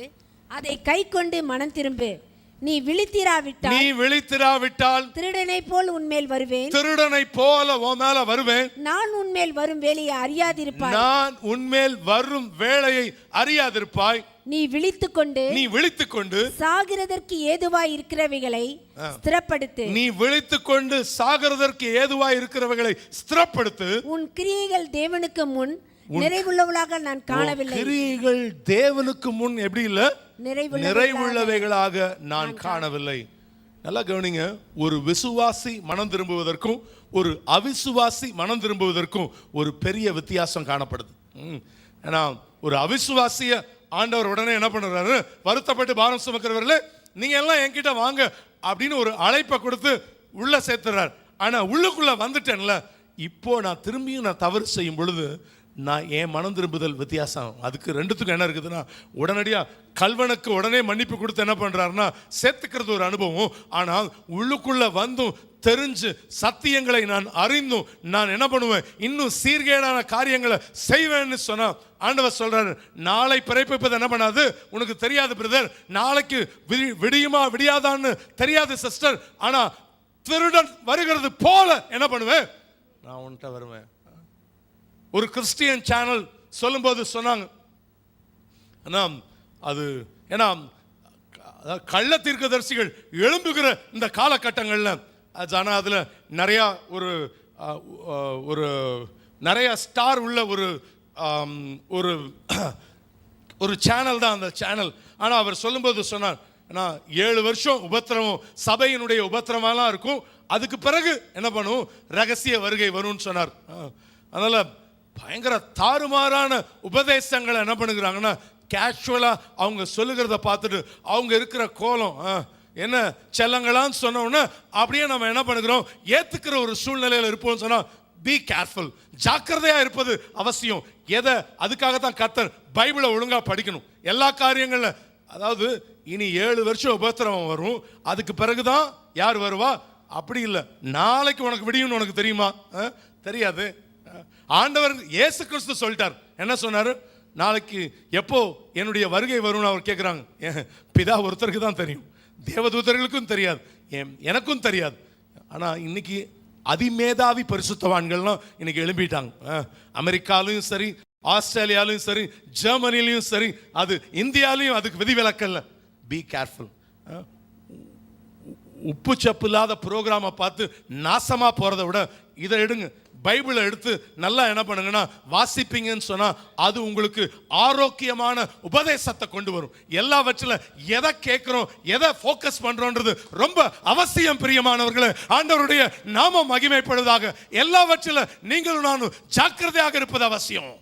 அதை கை கொண்டு மனம் திரும்பு. நீ விழித்திராவிட்டால் திருடனை போல் உன்மேல் வருவேன். திருடனை போல உன் மேல வருவேன். நான் உன்மேல் வரும் வேலையை அறியாதிருப்பாய். நீ விழித்துக்கொண்டு சாகிறதற்கு ஏதுவாய் இருக்கிறவைகளை ஸ்திரப்படுத்து. உன் கிரியைகள் தேவனுக்கு முன் நிறைவுள்ளவளாக நான் காணவில்லை. கிரியைகள் தேவனுக்கு முன் எப்படி இல்ல, நிறைவுள்ளவைகளாக நான் காணவில்லை. நல்லா கவனிங்க. ஒரு விசுவாசி மனம் திரும்புவதற்கும் ஒரு அவிசுவாசி மனம் திரும்புவதற்கும் ஒரு பெரிய வித்தியாசம் காணப்படுது. ஏன்னா ஒரு அவிசுவாசிய ஆண்டவர் உடனே என்ன பண்ணுறாரு, வருத்தப்பட்டு பாரம் சுமக்கிறவர்களே நீங்க எல்லாம் என்கிட்ட வாங்க அப்படின்னு ஒரு அழைப்பை கொடுத்து உள்ள சேர்த்துறார். ஆனா உள்ளுக்குள்ள வந்துட்டேன்ல, இப்போ நான் திரும்பியும் நான் தவறு செய்யும் பொழுது நான் என் மனம் திரும்புதல் வித்தியாசம். அதுக்கு ரெண்டுத்துக்கும் என்ன இருக்குதுன்னா, உடனடியாக கல்வனுக்கு உடனே மன்னிப்பு கொடுத்து என்ன பண்ணுறாருன்னா சேர்த்துக்கிறது ஒரு அனுபவம். ஆனால் உள்ளுக்குள்ளே வந்தும் தெரிஞ்சு சத்தியங்களை நான் அறிந்தும் நான் என்ன பண்ணுவேன், இன்னும் சீர்கேடான காரியங்களை செய்வேன்னு சொன்னா ஆண்டவர் சொல்றாரு, நாளை பிறப்பிப்பது என்ன பண்ணாது உனக்கு தெரியாது பிரதர், நாளைக்கு விடியுமா விடியாதான்னு தெரியாது சிஸ்டர், ஆனால் திருடன் வருகிறது போல என்ன பண்ணுவேன், நான் உன்கிட்ட வருவேன். ஒரு கிறிஸ்டியன் சேனல் சொல்லும்போது சொன்னாங்க, அது ஏன்னா கள்ள தீர்க்கதரிசிகள் எழும்புகிற இந்த காலகட்டங்களில், ஆனால் அதில் நிறையா ஒரு நிறைய ஸ்டார் உள்ள ஒரு ஒரு சேனல் தான் அந்த சேனல். ஆனால் அவர் சொல்லும்போது சொன்னார், ஏன்னா 7 வருஷம் உபத்திரவம், சபையினுடைய உபத்திரமெல்லாம் இருக்கும், அதுக்கு பிறகு என்ன பண்ணும், ரகசிய வருகை வரும்னு சொன்னார். அதனால் பயங்கர தாறுமாறான உபதேசங்களை என்ன பண்ணுகிறாங்கன்னா, கேஷுவலாக அவங்க சொல்லுகிறத பார்த்துட்டு அவங்க இருக்கிற கோலம் என்ன செல்லங்களான்னு சொன்னோன்னா அப்படியே நம்ம என்ன பண்ணுகிறோம், ஏற்றுக்கிற ஒரு சூழ்நிலையில் இருப்போம்னு சொன்னால் பி கேர்ஃபுல், ஜாக்கிரதையாக இருப்பது அவசியம். எதை அதுக்காகத்தான் கர்த்தர் பைபிளை ஒழுங்காக படிக்கணும் எல்லா காரியங்களில். அதாவது இனி 7 வருஷம் உபத்திரவம் வரும், அதுக்கு பிறகுதான் யார் வருவா, அப்படி இல்லை. நாளைக்கு உனக்கு விடியும்னு உனக்கு தெரியுமா? தெரியாது. ஆண்டவர் இயேசு கிறிஸ்து சொல்லிட்டார். என்ன சொன்னாரு, நாளைக்கு எப்போ என்னுடைய வருகை வரும்னு அவர் கேட்குறாங்க. பிதா ஒருத்தருக்கு தான் தெரியும், தேவதூதர்களுக்கும் தெரியாது, எனக்கும் தெரியாது. ஆனால் இன்னைக்கு அதிமேதாவி பரிசுத்தவான்கள்லாம் இன்னைக்கு எழும்பிட்டாங்க. அமெரிக்காலையும் சரி, ஆஸ்திரேலியாலையும் சரி, ஜெர்மனிலையும் சரி, அது இந்தியாலையும் அதுக்கு விதிவிலக்கல்ல. Be careful. உப்பு சப்பு இல்லாத ப்ரோக்ராமை பார்த்து நாசமாக போகிறத விட இதை எடுங்க. பைபிளை எடுத்து நல்லா என்ன பண்ணுங்கன்னா வாசிப்பீங்கன்னு சொன்னா அது உங்களுக்கு ஆரோக்கியமான உபதேசத்தை கொண்டு வரும். எல்லாவற்றிலும் எதை கேட்கிறோம், எதை ஃபோக்கஸ் பண்றோன்றது ரொம்ப அவசியம். பிரியமானவர்களே, ஆண்டவருடைய நாமம் மகிமைப்படுவதாக. எல்லாவற்றிலும் நீங்களும் நானும் ஜாக்கிரதையாக இருப்பது அவசியம்.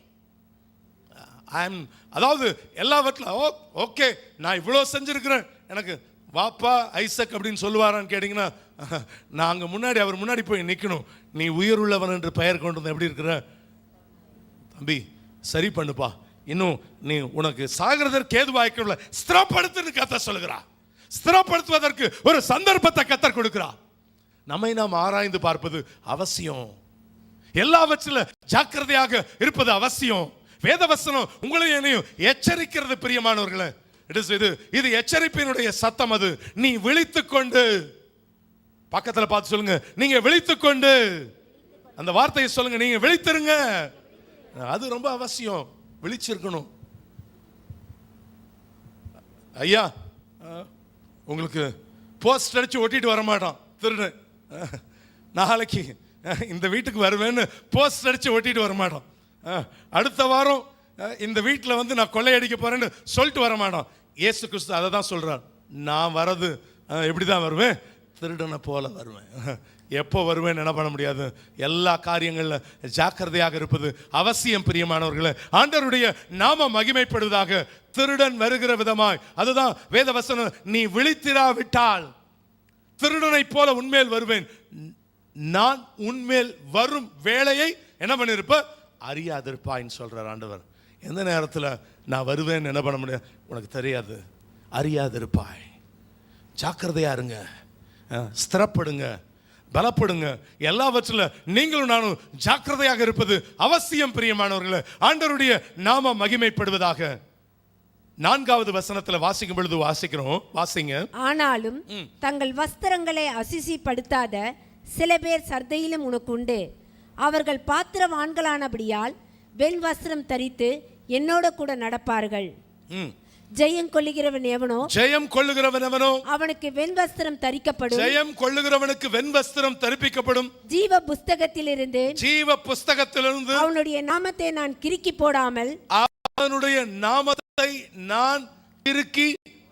அதாவது எல்லாவற்றிலும் ஓகே, நான் இவ்வளோ செஞ்சிருக்கிறேன், எனக்கு வாப்பா ஐசக் அப்படின்னு சொல்லுவாரான்னு கேட்டிங்கன்னா, நான் அங்கே முன்னாடி அவர் முன்னாடி போய் நிற்கணும். நீ உயிர் உள்ளவன் என்று பெயர் கொண்டு வந்து எப்படி இருக்கிற தம்பி, சரி பண்ணுப்பா, இன்னும் நீ உனக்கு சாகிறதற்கு ஏதுவாய்க்கவில்லை, ஸ்திரப்படுத்துன்னு கர்த்தர் சொல்லுகிறா. ஸ்திரப்படுத்துவதற்கு ஒரு சந்தர்ப்பத்தை கர்த்தர் கொடுக்கிறா. நம்மை நாம் ஆராய்ந்து பார்ப்பது அவசியம். எல்லாவற்றிலும் ஜாக்கிரதையாக இருப்பது அவசியம். வேதவசனம் உங்களையும் என்னையும் எச்சரிக்கிறது பிரியமானவர்களே. இது எச்சரிப்பினுடைய சத்தம். அது நீ விழித்துக்கொண்டு, பக்கத்தில் பார்த்து சொல்லுங்க, நீங்க விழித்துக்கொண்டு, அந்த வார்த்தையை சொல்லுங்க, நீங்க விழித்திருங்க. அது ரொம்ப அவசியம். விழிச்சிருக்கணும். ஐயா, உங்களுக்கு போஸ்ட் அடிச்சு ஒட்டிட்டு வர மாட்டான் திருடன். நாளைக்கு இந்த வீட்டுக்கு வருவேன்னு போஸ்ட் அடிச்சு ஒட்டிட்டு வர மாட்டான். அடுத்த வாரம் இந்த வீட்டில் வந்து நான் கொள்ளையடிக்க போறேன்னு சொல்லிட்டு வர மாட்டான். இயேசு கிறிஸ்து அதை தான் சொல்றார். நான் வரது எப்படி தான் வருவேன், திருடனை போல வருவேன். எப்போ வருவேன் என்ன பண்ண முடியாது. எல்லா காரியங்களில் ஜாக்கிரதையாக இருப்பது அவசியம் பிரியமானவர்களே. ஆண்டவருடைய நாம மகிமைப்படுவதாக. திருடன் வருகிற விதமாய், அதுதான் வேதவசனம், நீ விழித்திராவிட்டால் திருடனை போல உன்மேல் வருவேன், நான் உன்மேல் வரும் வேளையை என்ன பண்ணிருப்ப அறியாதிருப்பாயின்னு சொல்றார் ஆண்டவர். எந்த நேரத்தில் நான் வருவேன் என்ன பண்ண முடியாது உனக்கு தெரியாது. அறியாதிருப்பாய். ஜாக்கிரதையா இருங்க, ஸ்திரப்படுங்க, பலப்படுங்க. எல்லாவற்றிலும் நீங்களும் நானும் ஜாக்கிரதையாக இருப்பது அவசியம் பிரியமானவர்களே. ஆண்டவருடைய நாம மகிமைப்படுவதாக. 4வது வசனத்துல வாசிக்கும் பொழுது வாசிக்கிறோம், வாசிங்க. ஆனாலும் தங்கள் வஸ்திரங்களை அசிசிப்படுத்தாத சில பேர் சர்தையிலும் உனக்கு உண்டு. அவர்கள் பாத்திரவான்களானபடியால் வெண் வஸ்திரம் தரித்து என்னோட கூட நடப்பார்கள். ஜெயம் கொள்ளுகிறவன் எவனோ அவனுக்கு வெண் வஸ்திரம் தரிக்கப்படும். ஜெயம் கொள்ளுகிறவனுக்கு வெண் வஸ்திரம் தரிப்பிக்கப்படும். ஜீவ புஸ்தகத்திலிருந்து அவனுடைய நாமத்தை நான் கிறுக்கி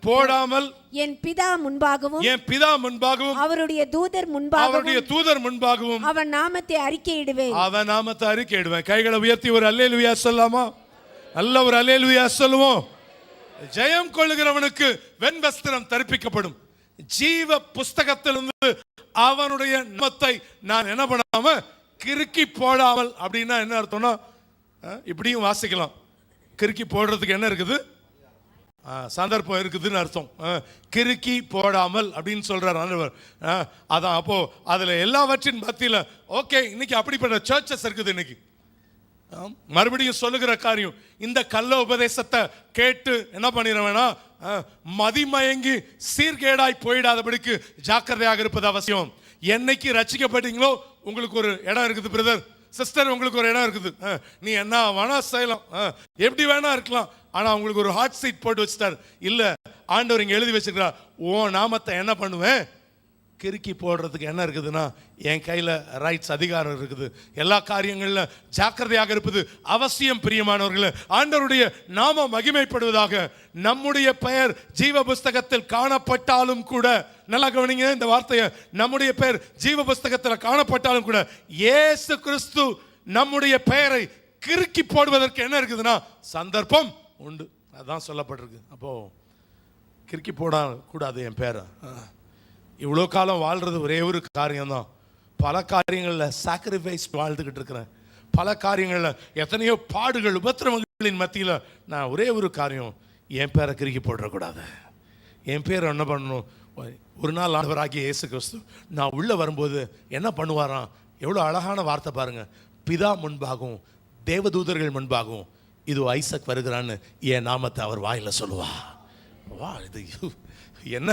போடாமல் என் பிதா முன்பாகவும் அவருடைய தூதர் முன்பாகவும் அவன் நாமத்தை அறிக்கையிடுவேன். கைகளை உயர்த்தி ஒரு அல்லேலூயா சொல்லலாமா? நல்ல ஒரு அல்லேலூயா சொல்லுவோம். ஜெயம் கொள்ளுகிறவனுக்கு வெண் வஸ்திரம் தரிப்பிக்கப்படும். ஜீவ புஸ்தகத்திலிருந்து அவனுடைய நாமத்தை நான் என்ன பண்ணாம கிறுக்கி போடாமல். அப்படின்னா என்ன அர்த்தம்னா, இப்படியும் வாசிக்கலாம். கிறுக்கி போடுறதுக்கு என்ன இருக்குது, சந்தர்ப்பம் இருக்குதுன்னு அர்த்தம். கிறுக்கி போடாமல் அப்படின்னு சொல்றார் ஆண்டவர். அதான் அப்போ அதுல எல்லாவற்றின் மத்தியில ஓகே, இன்னைக்கு அப்படிப்பட்ட சர்ச்சஸ் இருக்குது. இன்னைக்கு மறுபடியும் சொல்லுகிற காரியம், இந்த கள்ள உபதேசத்தை கேட்டு என்ன பண்ணிடுவேனா, மதிமயங்கி சீர்கேடாய் போயிடாதபடிக்கு ஜாக்கிரதையாக இருப்பது அவசியம். என்னைக்கு ரட்சிக்கப்பட்டீங்களோ உங்களுக்கு ஒரு இடம் இருக்குது பிரதர், சிஸ்டர், உங்களுக்கு ஒரு இடம் இருக்குது. நீ என்ன வேணா செய்யலாம், எப்படி வேணா இருக்கலாம். ஆனா உங்களுக்கு ஒரு ஹாட் சீட் போட்டு வச்சுட்டார். இல்ல, ஆண்டவர் இங்க எழுதி வச்சிருக்கிறார், ஓ நாமத்தை என்ன பண்ணுவேன், கிறுக்கி போடுறதுக்கு என்ன இருக்குதுன்னா என் கையில் ரைட்ஸ், அதிகாரம் இருக்குது. எல்லா காரியங்களில் ஜாக்கிரதையாக இருப்பது அவசியம் பிரியமானவர்களே. ஆண்டவருடைய நாம மகிமைப்படுவதாக. நம்முடைய பெயர் ஜீவ புஸ்தகத்தில் காணப்பட்டாலும் கூட, நல்லா கவனிங்க இந்த வார்த்தையை, நம்முடைய பெயர் ஜீவ புஸ்தகத்தில் காணப்பட்டாலும் கூட இயேசு கிறிஸ்து நம்முடைய பெயரை கிறுக்கி போடுவதற்கு என்ன இருக்குதுன்னா சந்தர்ப்பம் உண்டு. அதான் சொல்லப்பட்டிருக்கு. அப்போ கிறுக்கி போட கூடாது என் பேரை. இவ்வளோ காலம் வாழ்றது ஒரே ஒரு காரியம்தான். பல காரியங்களில் சாக்ரிஃபைஸ் வாழ்ந்துக்கிட்டு இருக்கிறேன். பல காரியங்களில் எத்தனையோ பாடுகள், உபத்திரவங்களின் மத்தியில் நான் ஒரே ஒரு காரியம், என் பேரை கிறுக்கி போடக்கூடாது. என் பேரை என்ன பண்ணணும், ஒரு நாள் ஆண்டவராகிய இயேசு கிறிஸ்து நான் உள்ளே வரும்போது என்ன பண்ணுவாராம், எவ்வளோ அழகான வார்த்தை பாருங்கள். பிதா முன்பாகவும் தேவதூதர்கள் முன்பாகவும் இது ஐசக் வருகிறான்னு என் நாமத்தை அவர் வாயில் சொல்லுவா. வா, இது என்ன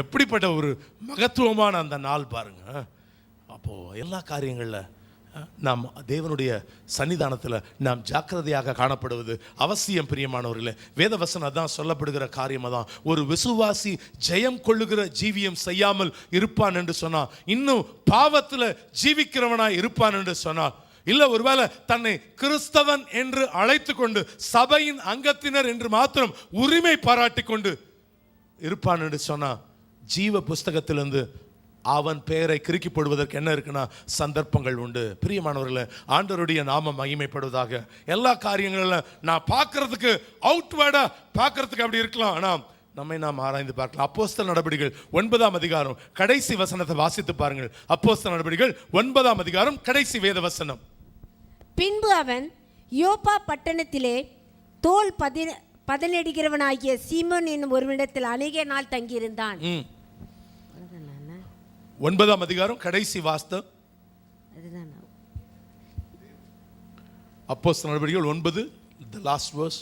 எப்படிப்பட்ட ஒரு மகத்துவமான அந்த நாள் பாருங்க. அப்போது எல்லா காரியங்களில் நாம் தேவனுடைய சன்னிதானத்தில் நாம் ஜாக்கிரதையாக காணப்படுவது அவசியம். பிரியமானவர்களே, வேதவசனம் அதான் சொல்லப்படுகிற காரியம் தான். ஒரு விசுவாசி ஜெயம் கொள்ளுகிற ஜீவியம் செய்யாமல் இருப்பான் என்று சொன்னா, இன்னும் பாவத்தில் ஜீவிக்கிறவனாய் இருப்பான் என்று சொன்னார். இல்ல ஒருவேளை தன்னை கிறிஸ்தவன் என்று அழைத்து கொண்டு சபையின் அங்கத்தினர் என்று மாத்திரம் உரிமை பாராட்டி கொண்டு இருப்பான் என்று சொன்னா, ஜீவ புஸ்தகத்திலிருந்து அவன் பெயரை கிறுக்கி போடுவதற்கு என்ன இருக்குன்னா சந்தர்ப்பங்கள் உண்டு. பிரியமானவர்களே, ஆண்டவருடைய நாமம் மகிமைப்படுவதாக. எல்லா காரியங்களில் நான் பார்க்கறதுக்கு அவுட்வேர்டா பார்க்கறதுக்கு அப்படி இருக்கலாம், ஆனால் நம்மை நாம் ஆராய்ந்து பார்க்கலாம். அப்போஸ்தலர் நடபடிகள் 9ஆம் அதிகாரம் கடைசி வசனத்தை வாசித்து பாருங்கள். அப்போஸ்தலர் நடபடிகள் 9ஆம் அதிகாரம் கடைசி வேத வசனம். பின்பு அவன் யோப்பா பட்டணத்திலே தோல் பதனடிக்கிறவனாகிய சீமோன் என்னும் ஒருவனிடத்தில் அநேக நாள் தங்கியிருந்தான். 9ஆம் அதிகாரம் கடைசி வாஸ்தம். அப்போஸ்தலர் நடபடிகள் 9 the last verse.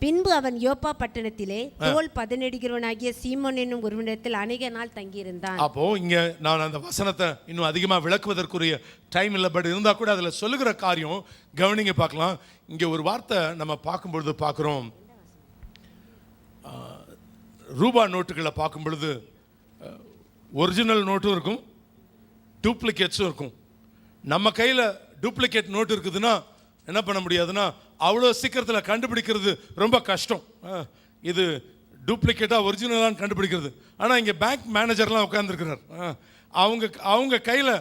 பின்பு அவன் யோப்பா பட்டணத்திலே தோல் பதனடிக்கிறவனாகிய சீமோன் என்னும் ஒருவனிடத்தில் அநேக நாள் தங்கியிருந்தான். அப்போ இங்க நான் அந்த வசனத்தை இன்னும் அதிகமா விளக்குவதற்குரிய டைம் இல்லை, பட் இருந்தா கூட அதுல சொல்லுகிற காரியம் கவனிங்க பார்க்கலாம். இங்க ஒரு வார்த்தை நம்ம பார்க்கும்பொழுது பார்க்குறோம், ரூபா நோட்டுகளை பார்க்கும் பொழுது ஒரிஜினல் நோட்டும் இருக்கும், டூப்ளிகேட்ஸும் இருக்கும். நம்ம கையில் டூப்ளிகேட் நோட்டு இருக்குதுன்னா என்ன பண்ண முடியாதுன்னா அவ்வளோ சீக்கிரத்தில் கண்டுபிடிக்கிறது ரொம்ப கஷ்டம். இது டூப்ளிகேட்டாக ஒரிஜினலான்னு கண்டுபிடிக்கிறது. ஆனால் இங்கே பேங்க் மேனேஜர்லாம் உட்காந்துருக்கிறார், அவங்க கையில்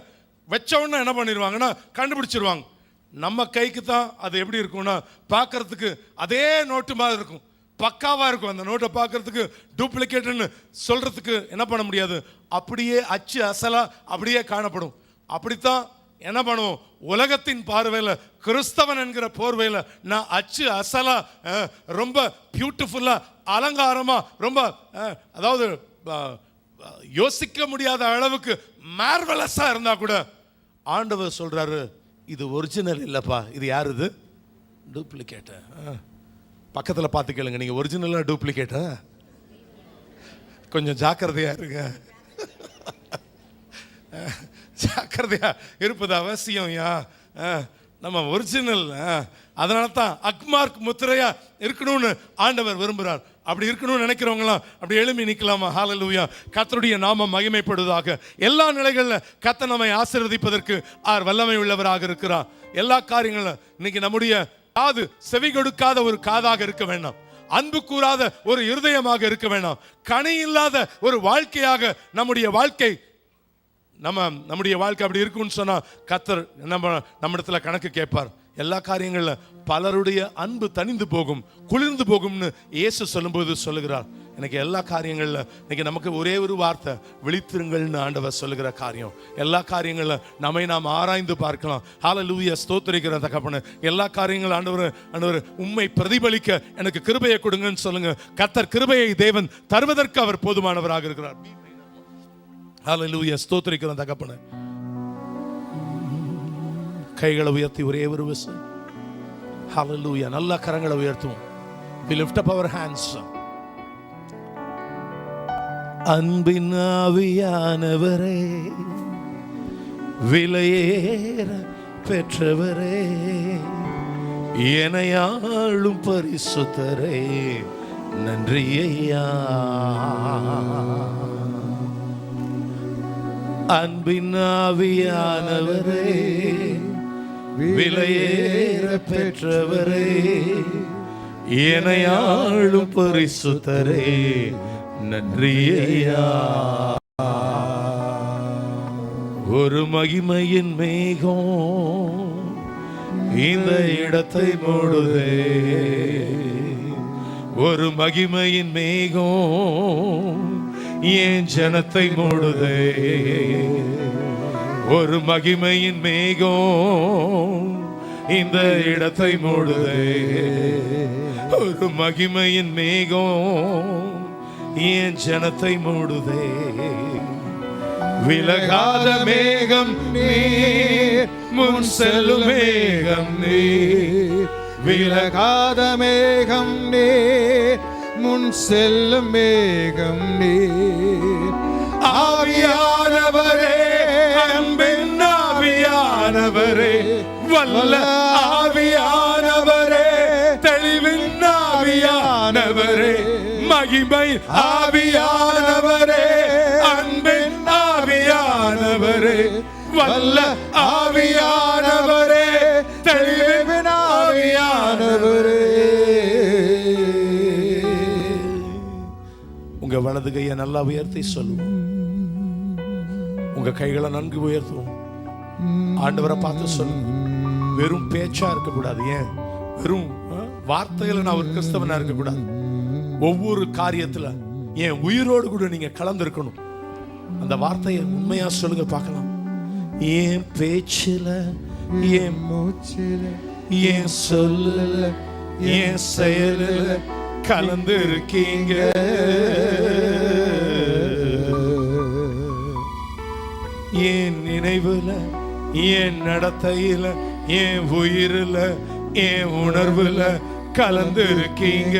வச்சவொன்னே என்ன பண்ணிடுவாங்கன்னா கண்டுபிடிச்சிருவாங்க. நம்ம கைக்கு தான் அது எப்படி இருக்கும்னா பார்க்கறதுக்கு அதே நோட்டு மாதிரி இருக்கும், பக்காவாக இருக்கும். அந்த நோட்டை பார்க்கறதுக்கு டூப்ளிகேட்டுன்னு சொல்கிறதுக்கு என்ன பண்ண முடியாது, அப்படியே அச்சு அசலாக அப்படியே காணப்படும். அப்படித்தான் என்ன பண்ணுவோம், உலகத்தின் பார்வையில் கிறிஸ்தவன் என்கிற போர்வையில் நான் அச்சு அசலா ரொம்ப பியூட்டிஃபுல்லா அலங்காரமா ரொம்ப அதாவது யோசிக்க முடியாத அளவுக்கு மார்வலஸா இருந்தா கூட ஆண்டவர் சொல்றாரு இது ஒரிஜினல் இல்லப்பா, இது யாரு, இது டூப்ளிகேட். பக்கத்தில் பார்த்து கேளுங்க, நீங்க ஒரிஜினலா டூப்ளிகேட்டா? கொஞ்சம் ஜாக்கிரதையா இருங்க, ஜாக்கிரதையா இருப்பது அவசியம். நம்ம ஒரிஜினல், அதனால தான் அக்மார்க் முத்திரையா இருக்கணும்னு ஆண்டவர் விரும்புகிறார். அப்படி இருக்கணும்னு நினைக்கிறவங்களாம் அப்படி எழுப்பி நிற்கலாமா? ஹல்லேலூயா, கர்த்தருடைய நாமம் மகிமைப்படுவதாக. எல்லா நிலைகளில் கர்த்தர் நம்மை ஆசீர்வதிப்பதற்கு அவர் வல்லமை உள்ளவராக இருக்கிறார். எல்லா காரியங்களும் இன்னைக்கு நம்முடைய காது செவி கொடுக்காத ஒரு காதாக இருக்க வேண்டாம், அன்பு கூறாத ஒரு இருதயமாக இருக்க வேண்டாம், கனி இல்லாத ஒரு வாழ்க்கையாக நம்முடைய வாழ்க்கை நம்முடைய வாழ்க்கை அப்படி இருக்குன்னு சொன்னா கர்த்தர் நம்மிடத்துல கணக்கு கேட்பார். எல்லா காரியங்களில் பலருடைய அன்பு தனிந்து போகும், குளிர்ந்து போகும்னு இயேசு சொல்லும்போது சொல்லுகிறார். எனக்கு எல்லா காரியங்களில் இன்னைக்கு நமக்கு ஒரே ஒரு வார்த்தை, விழித்திருங்கள்னு ஆண்டவர் சொல்லுகிற காரியம். எல்லா காரியங்களில் நம்மை நாம் ஆராய்ந்து பார்க்கலாம். ஹல்லேலூயா, ஸ்தோத்திரிக்கிற தகப்பனே. எல்லா காரியங்களும் ஆண்டவர் உம்மை பிரதிபலிக்க எனக்கு கிருபையை கொடுங்கன்னு சொல்லுங்க. கர்த்தர் கிருபையை தேவன் தருவதற்கு அவர் போதுமானவராக இருக்கிறார். ஹல்லேலூயா, ஸ்தோத்திரிக்கிறோம் தகப்பனே. கைகளை உயர்த்தி ஒரே ஒரு விஷயம், ஹல்லேலூயா, நல்ல கரங்களை உயர்த்துவோம். We lift up our hands. அன்பின் ஆவியானவரே, விலையேற பெற்றவரே, எனையாளும் பரிசுத்தரே, நன்றி ஐயா. அன்பின் ஆவியானவரே, விலையேற பெற்றவரே, எனையாளும் பரிசுத்தரே, நன்றி ஐயா. ஒரு மகிமையின் மேகம் இந்த இடத்தை மூடுதே, ஒரு மகிமையின் மேகம் என் ஜனத்தை மூடுதே, ஒரு மகிமையின் மேகம் இந்த இடத்தை மூடுதே, ஒரு மகிமையின் மேகம் என் ஜனத்தை மூடுதே. விலகாத மேகம் நீர், முன் செல்லும் மேகம் நீர், விலகாத மேகம் நீர், முன் செல்லும் மேகம் நீர். ஆவியானவரே, அன்பின் ஆவியானவரே, ஆவியானவரே, வல்ல ஆவியானவரே, தெளிவின் ஆவியானவரே, மகிமை ஆவியானவரே, அன்பின் ஆவியானவரே, வல்ல ஆவியானவரே, தெளிவின் ஆவியானவரே. உங்க வலது கையை நல்லா உயர்த்தி சொல்லுவோம். உங்க கைகளை நன்கு உயர்த்துவோம். ஆண்டவரை பார்த்து சொல்லுங்க. வெறும் பேச்சா இருக்கக்கூடாது. ஏன் வெறும் வார்த்தைகளை நான் ஒரு கிறிஸ்தவனா இருக்கக்கூடாது. ஒவ்வொரு காரியத்துல என் உயிரோடு கூட நீங்க கலந்துருக்கணும். அந்த வார்த்தையை உண்மையா சொல்லுங்க பார்க்கலாம். என் பேச்சில, என் மூச்சில, என் சொல்லுல, என் செயலில கலந்து இருக்கீங்க. என் நினைவுல, என் நடத்தையில, என் உயிரில, என் உணர்வுல கலந்து இருக்கீங்க.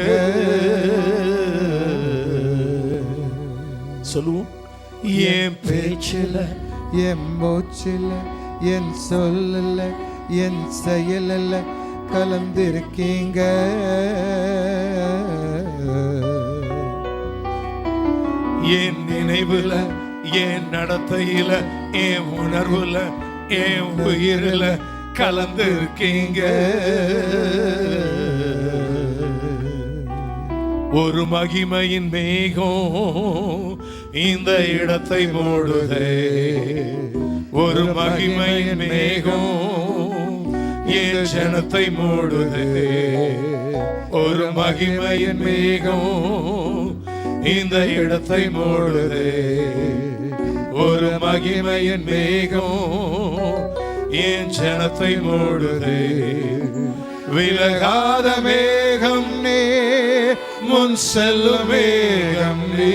சொல்லுவோம். என் பேச்சில, என் மூச்சில, என் சொல்லல, என் செயலில் கலந்திருக்கீங்க. என் நினைவுல, என் நடத்தையில, என் உணர்வுல, என் உயிரில கலந்து இருக்கீங்க. ஒரு மகிமையின் மேகம் இந்த இடத்தை மூடுதே. ஒரு மகிமையின் மேகம் என் ஜனத்தை மூடுதே. ஒரு மகிமையின் மேகம் இந்த இடத்தை மூடுதே. ஒரு மகிமையின் மேகம் என் ஜனத்தை மூடுதே. விலகாத மேகம் நீ, முன் செல்லும் மேகம் நீ.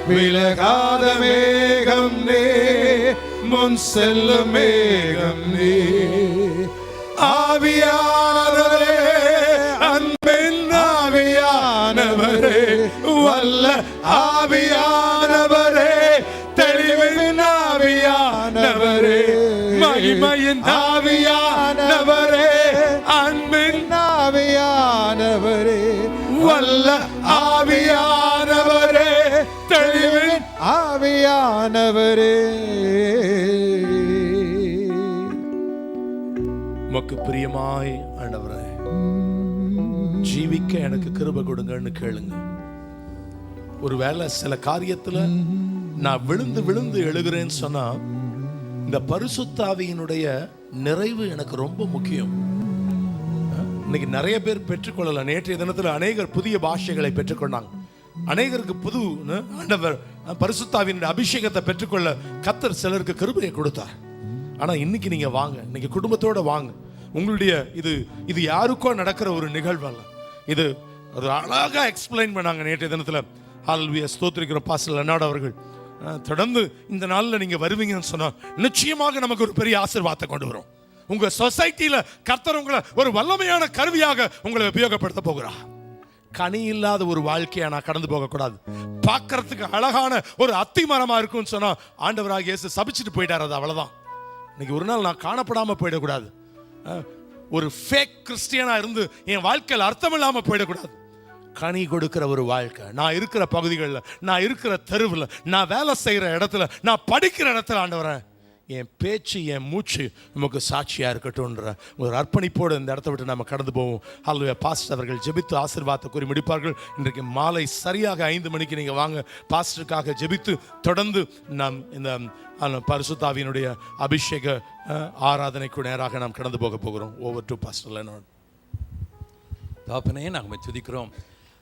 விலகாத மேகம் நீ, முன் செல்லும் மேகம் நீ. ஆவியானவரே, அன்பின் ஆவியானவரே, வல்ல ஆவியானவரே, தெளிவின் ஆவியானவரே, மகிமையின் ஆவியானவரே, அன்பின் ஆவியானவரே, வல்ல ஆவியானவரே, தெளிவின் ஆவியானவரே. உமக்கு பிரியமாய் ஆண்டவரே, ஜீவிக்க எனக்கு கிருபை கொடுங்கன்னு கேளுங்க. ஒருவேளை சில காரியத்துல நான் விழுந்து விழுந்து எழுகிறேன்னு சொன்னா, இந்த பரிசுத்த ஆவியினுடைய நிறைவு எனக்கு ரொம்ப முக்கியம். இன்னைக்கு நிறைய பேர் பெற்றுக்கொள்ளல. நேற்றைய தினத்தில் அநேகர் புதிய பாஷைகளை பெற்றுக்கொண்டாங்க. அநேகருக்கு புது ஆண்டவர் பரிசுத்த ஆவியினுடைய அபிஷேகத்தை பெற்றுக்கொள்ள கர்த்தர் சிலருக்கு கிருபையை கொடுத்தார். ஆனா இன்னைக்கு நீங்க வாங்க, இன்னைக்கு குடும்பத்தோட வாங்க. உங்களுடைய இது யாருக்கோ நடக்கிற ஒரு நிகழ்வு அல்ல. இது ஒரு அழகா எக்ஸ்பிளைன் பண்ணாங்க நேற்றைய தினத்துல. ஹல்லேலூயா, ஸ்தோத்திரிக்கிற பாஸ்டர் லெனார்ட் அவர்கள். தொடர்ந்து இந்த நாள்ல நீங்க வருவீங்கன்னு சொன்னா நிச்சயமாக நமக்கு ஒரு பெரிய ஆசீர்வாதத்தை கொண்டு வரும். உங்க சொசைட்டில கர்த்தர் உங்களை ஒரு வல்லமையான கருவியாக உங்களை உபயோகப்படுத்த போகிறார். கனி இல்லாத ஒரு வாழ்க்கையை நான் கடந்து போகக்கூடாது. பார்க்கறதுக்கு அழகான ஒரு அத்தி மரமா இருக்கும்னு சொன்னா ஆண்டவராக இயேசு சபிச்சுட்டு போயிட்டார். அது அவ்வளவுதான். இன்னைக்கு ஒரு நாள் நான் காணப்படாம போயிடக்கூடாது. ஒரு ஃபேக் கிறிஸ்டியனா இருந்து என் வாழ்க்கையில் அர்த்தம் இல்லாம போயிடக்கூடாது. கனி கொடுக்கிற ஒரு வாழ்க்கை, நான் இருக்கிற பகுதிகளில், நான் இருக்கிற தெருவில், நான் வேலை செய்கிற இடத்துல, நான் படிக்கிற இடத்துல ஆண்டவரே என் பேச்சு, என் மூச்சு நமக்கு சாட்சியா இருக்கட்டும்ன்ற ஒரு அர்ப்பணிப்போடு இந்த இடத்த விட்டு நம்ம கடந்து போவோம். ஹல்லேலூயா. பாஸ்டர் அவர்கள் ஜெபித்து ஆசீர்வாதத்தை கூறி முடிப்பார்கள். இன்றைக்கு மாலை சரியாக 5 மணிக்கு நீங்க வாங்க. பாஸ்டருக்காக ஜெபித்து தொடர்ந்து நாம் இந்த பரிசுத்த ஆவியினுடைய அபிஷேக ஆராதனைக்கு நேராக நாம் கடந்து போக போகிறோம். Over to pastor Leonard. தாப்பனே, நாங்கள் துதிக்கிறோம்.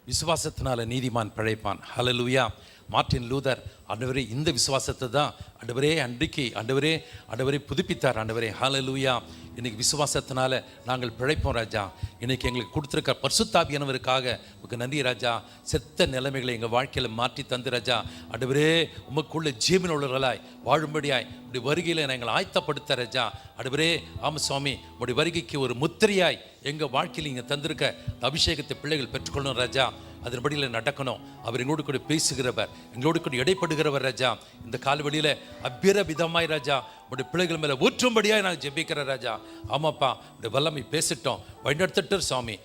விசுவாசத்தினால நீதிமான் பிழைப்பான். ஹல்லேலூயா. மார்ட்டின் லூதர் ஆண்டவரே இந்த விசுவாசத்தை தான் ஆண்டவரே புதுப்பித்தார். ஆண்டவரே ஹல்லேலூயா. இன்னைக்கு விசுவாசத்தினால நாங்கள் பிழைப்போம் ராஜா. இன்னைக்கு எங்களுக்கு கொடுத்துருக்க பரிசுத்த ஆவியானவருக்காக உங்களுக்கு நன்றி ராஜா. செத்த நிலைமைகளை எங்கள் வாழ்க்கையில் மாற்றி தந்து ராஜா. ஆண்டவரே உமக்குள்ள ஜீவன் உள்ளவர்களாய் வாழும்படியாய் உடைய வருகையில் எங்களை ஆயத்தப்படுத்த ராஜா. ஆண்டவரே ஆம சுவாமி, உடைய வருகைக்கு ஒரு முத்திரையாய் எங்கள் வாழ்க்கையில் இங்கே தந்திருக்க அபிஷேகத்தை பிள்ளைகள் பெற்றுக்கொள்ளணும் ராஜா. அதன்படியில் நடக்கணும். அவர் எங்களோடு கூட பேசுகிறவர், எங்களோடு கூட இடைப்படுகிறவர் ராஜா. இந்த கால்வெளியில் அபிரவிதமாய் ராஜா உடைய பிள்ளைகள் மேலே ஊற்றும்படியாக நான் ஜெபிக்கிறேன் ராஜா. ஆமாப்பா, உடைய வல்லமை பேசிட்டோம், வழிநடத்திட்டோம் சுவாமி.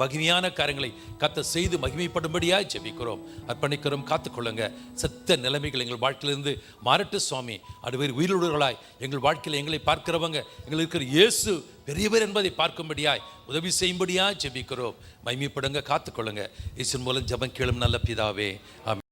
மகிமையான காரியங்களை கத்த செய்து மகிமைப்படும்படியாக ஜெபிக்கிறோம், அர்ப்பணிக்கிறோம். காத்துக்கொள்ளுங்க. செத்த நிலைமைகள் எங்கள் வாழ்க்கையிலிருந்து மாறட்டு சுவாமி. அடுவேறு உயிரிழர்களாய் எங்கள் வாழ்க்கையில் எங்களை பார்க்கிறவங்க, எங்களுக்கு இருக்கிற இயேசு பெரியவர் என்பதை பார்க்கும்படியாய் உதவி செய்யும்படியாக ஜெபிக்கிறோம். மகிமைப்படுங்க, காத்துக்கொள்ளுங்க. இயேசுவின் மூலம் ஜெபம் கேளும் நல்ல பிதாவே, ஆமென்.